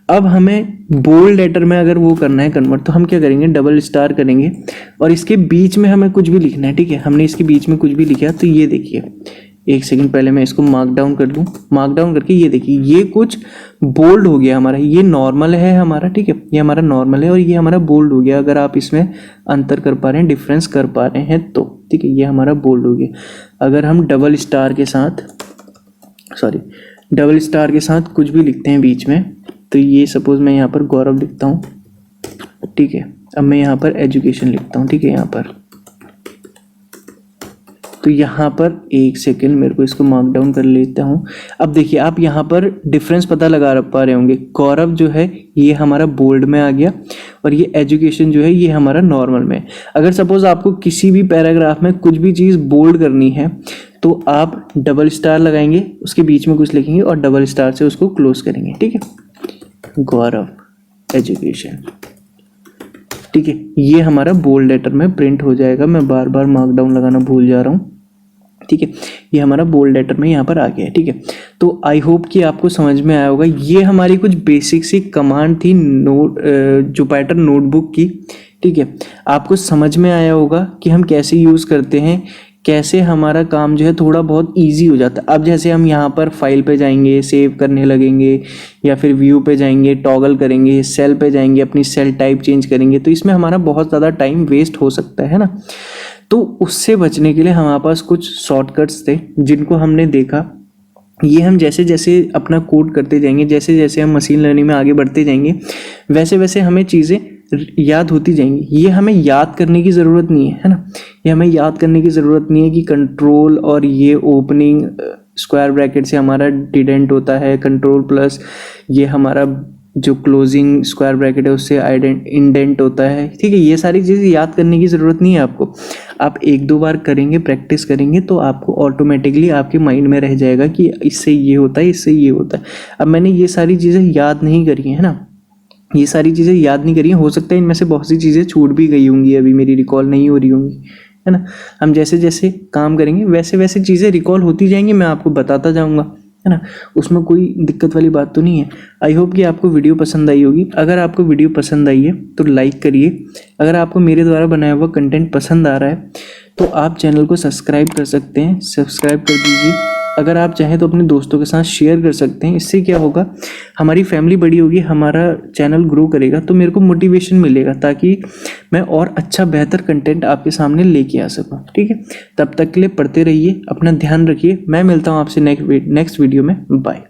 अब हमें बोल्ड लेटर में अगर वो करना है कन्वर्ट, तो हम क्या करेंगे, डबल स्टार करेंगे और इसके बीच में हमें कुछ भी लिखना है, ठीक है। हमने इसके बीच में कुछ भी लिखा, तो ये देखिए एक सेकंड पहले मैं इसको मार्क डाउन कर दूं। मार्क डाउन करके ये देखिए ये कुछ बोल्ड हो गया हमारा, ये नॉर्मल है हमारा, ठीक है, ये हमारा नॉर्मल है और ये हमारा बोल्ड हो गया। अगर आप इसमें अंतर कर पा रहे हैं, डिफरेंस कर पा रहे हैं तो ठीक है, ये हमारा बोल्ड हो गया। अगर हम डबल स्टार के साथ कुछ भी लिखते हैं बीच में, तो ये सपोज मैं यहाँ पर गौरव लिखता हूँ, ठीक है। अब मैं यहाँ पर एजुकेशन लिखता हूँ, ठीक है, यहाँ पर, तो यहाँ पर एक सेकेंड मेरे को इसको मार्क डाउन कर लेता हूँ। अब देखिए आप यहाँ पर डिफरेंस पता लगा पा रहे होंगे, गौरव जो है ये हमारा बोल्ड में आ गया और ये एजुकेशन जो है ये हमारा नॉर्मल में। अगर सपोज आपको किसी भी पैराग्राफ में कुछ भी चीज़ बोल्ड करनी है तो आप डबल स्टार लगाएंगे, उसके बीच में कुछ लिखेंगे और डबल स्टार से उसको क्लोज करेंगे, ठीक है। गौरव एजुकेशन, ठीक है, ये हमारा बोल्ड लेटर में प्रिंट हो जाएगा। मैं बार बार मार्क डाउन लगाना भूल जा रहा हूँ, ठीक है। ये हमारा बोल्ड लेटर में यहाँ पर आ गया है, ठीक है। तो आई होप कि आपको समझ में आया होगा। ये हमारी कुछ बेसिक सी कमांड थी जुपिटर नोटबुक की, ठीक है। आपको समझ में आया होगा कि हम कैसे यूज़ करते हैं, कैसे हमारा काम जो है थोड़ा बहुत इजी हो जाता है। अब जैसे हम यहाँ पर फाइल पे जाएंगे, सेव करने लगेंगे, या फिर व्यू पे जाएंगे, टॉगल करेंगे, सेल पे जाएंगे, अपनी सेल टाइप चेंज करेंगे, तो इसमें हमारा बहुत ज़्यादा टाइम वेस्ट हो सकता है ना। तो उससे बचने के लिए हमारे पास कुछ शॉर्टकट्स थे जिनको हमने देखा। ये हम जैसे जैसे अपना कोड करते जाएंगे, जैसे जैसे हम मशीन लर्निंग में आगे बढ़ते जाएंगे, वैसे वैसे हमें चीज़ें याद होती जाएंगी। ये हमें याद करने की ज़रूरत नहीं है ना, ये हमें याद करने की ज़रूरत नहीं है कि कंट्रोल और ये ओपनिंग स्क्वायर ब्रैकेट से हमारा डिडेंट होता है, कंट्रोल प्लस ये हमारा जो क्लोजिंग स्क्वायर ब्रैकेट है उससे इंडेंट होता है, ठीक है। ये सारी चीज़ें याद करने की ज़रूरत नहीं है आपको। आप एक दो बार करेंगे, प्रैक्टिस करेंगे तो आपको ऑटोमेटिकली आपके माइंड में रह जाएगा कि इससे ये होता है, इससे ये होता है। अब मैंने ये सारी चीज़ें याद नहीं करी है ना, ये सारी चीज़ें याद नहीं करी हैं, हो सकता है इनमें से बहुत सी चीज़ें छूट भी गई होंगी, अभी मेरी रिकॉल नहीं हो रही होंगी, है ना। हम जैसे जैसे काम करेंगे वैसे वैसे चीज़ें रिकॉल होती जाएंगी, मैं आपको बताता जाऊँगा, है ना। उसमें कोई दिक्कत वाली बात तो नहीं है। आई होप कि आपको वीडियो पसंद आई होगी। अगर आपको वीडियो पसंद आई है तो लाइक करिए। अगर आपको मेरे द्वारा बनाया हुआ कंटेंट पसंद आ रहा है तो आप चैनल को सब्सक्राइब कर सकते हैं, सब्सक्राइब कर दीजिए। अगर आप चाहें तो अपने दोस्तों के साथ शेयर कर सकते हैं। इससे क्या होगा, हमारी फैमिली बड़ी होगी, हमारा चैनल ग्रो करेगा, तो मेरे को मोटिवेशन मिलेगा ताकि मैं और अच्छा बेहतर कंटेंट आपके सामने लेके आ सकूं, ठीक है। तब तक के लिए पढ़ते रहिए, अपना ध्यान रखिए। मैं मिलता हूं आपसे नेक्स्ट वीडियो में। बाय।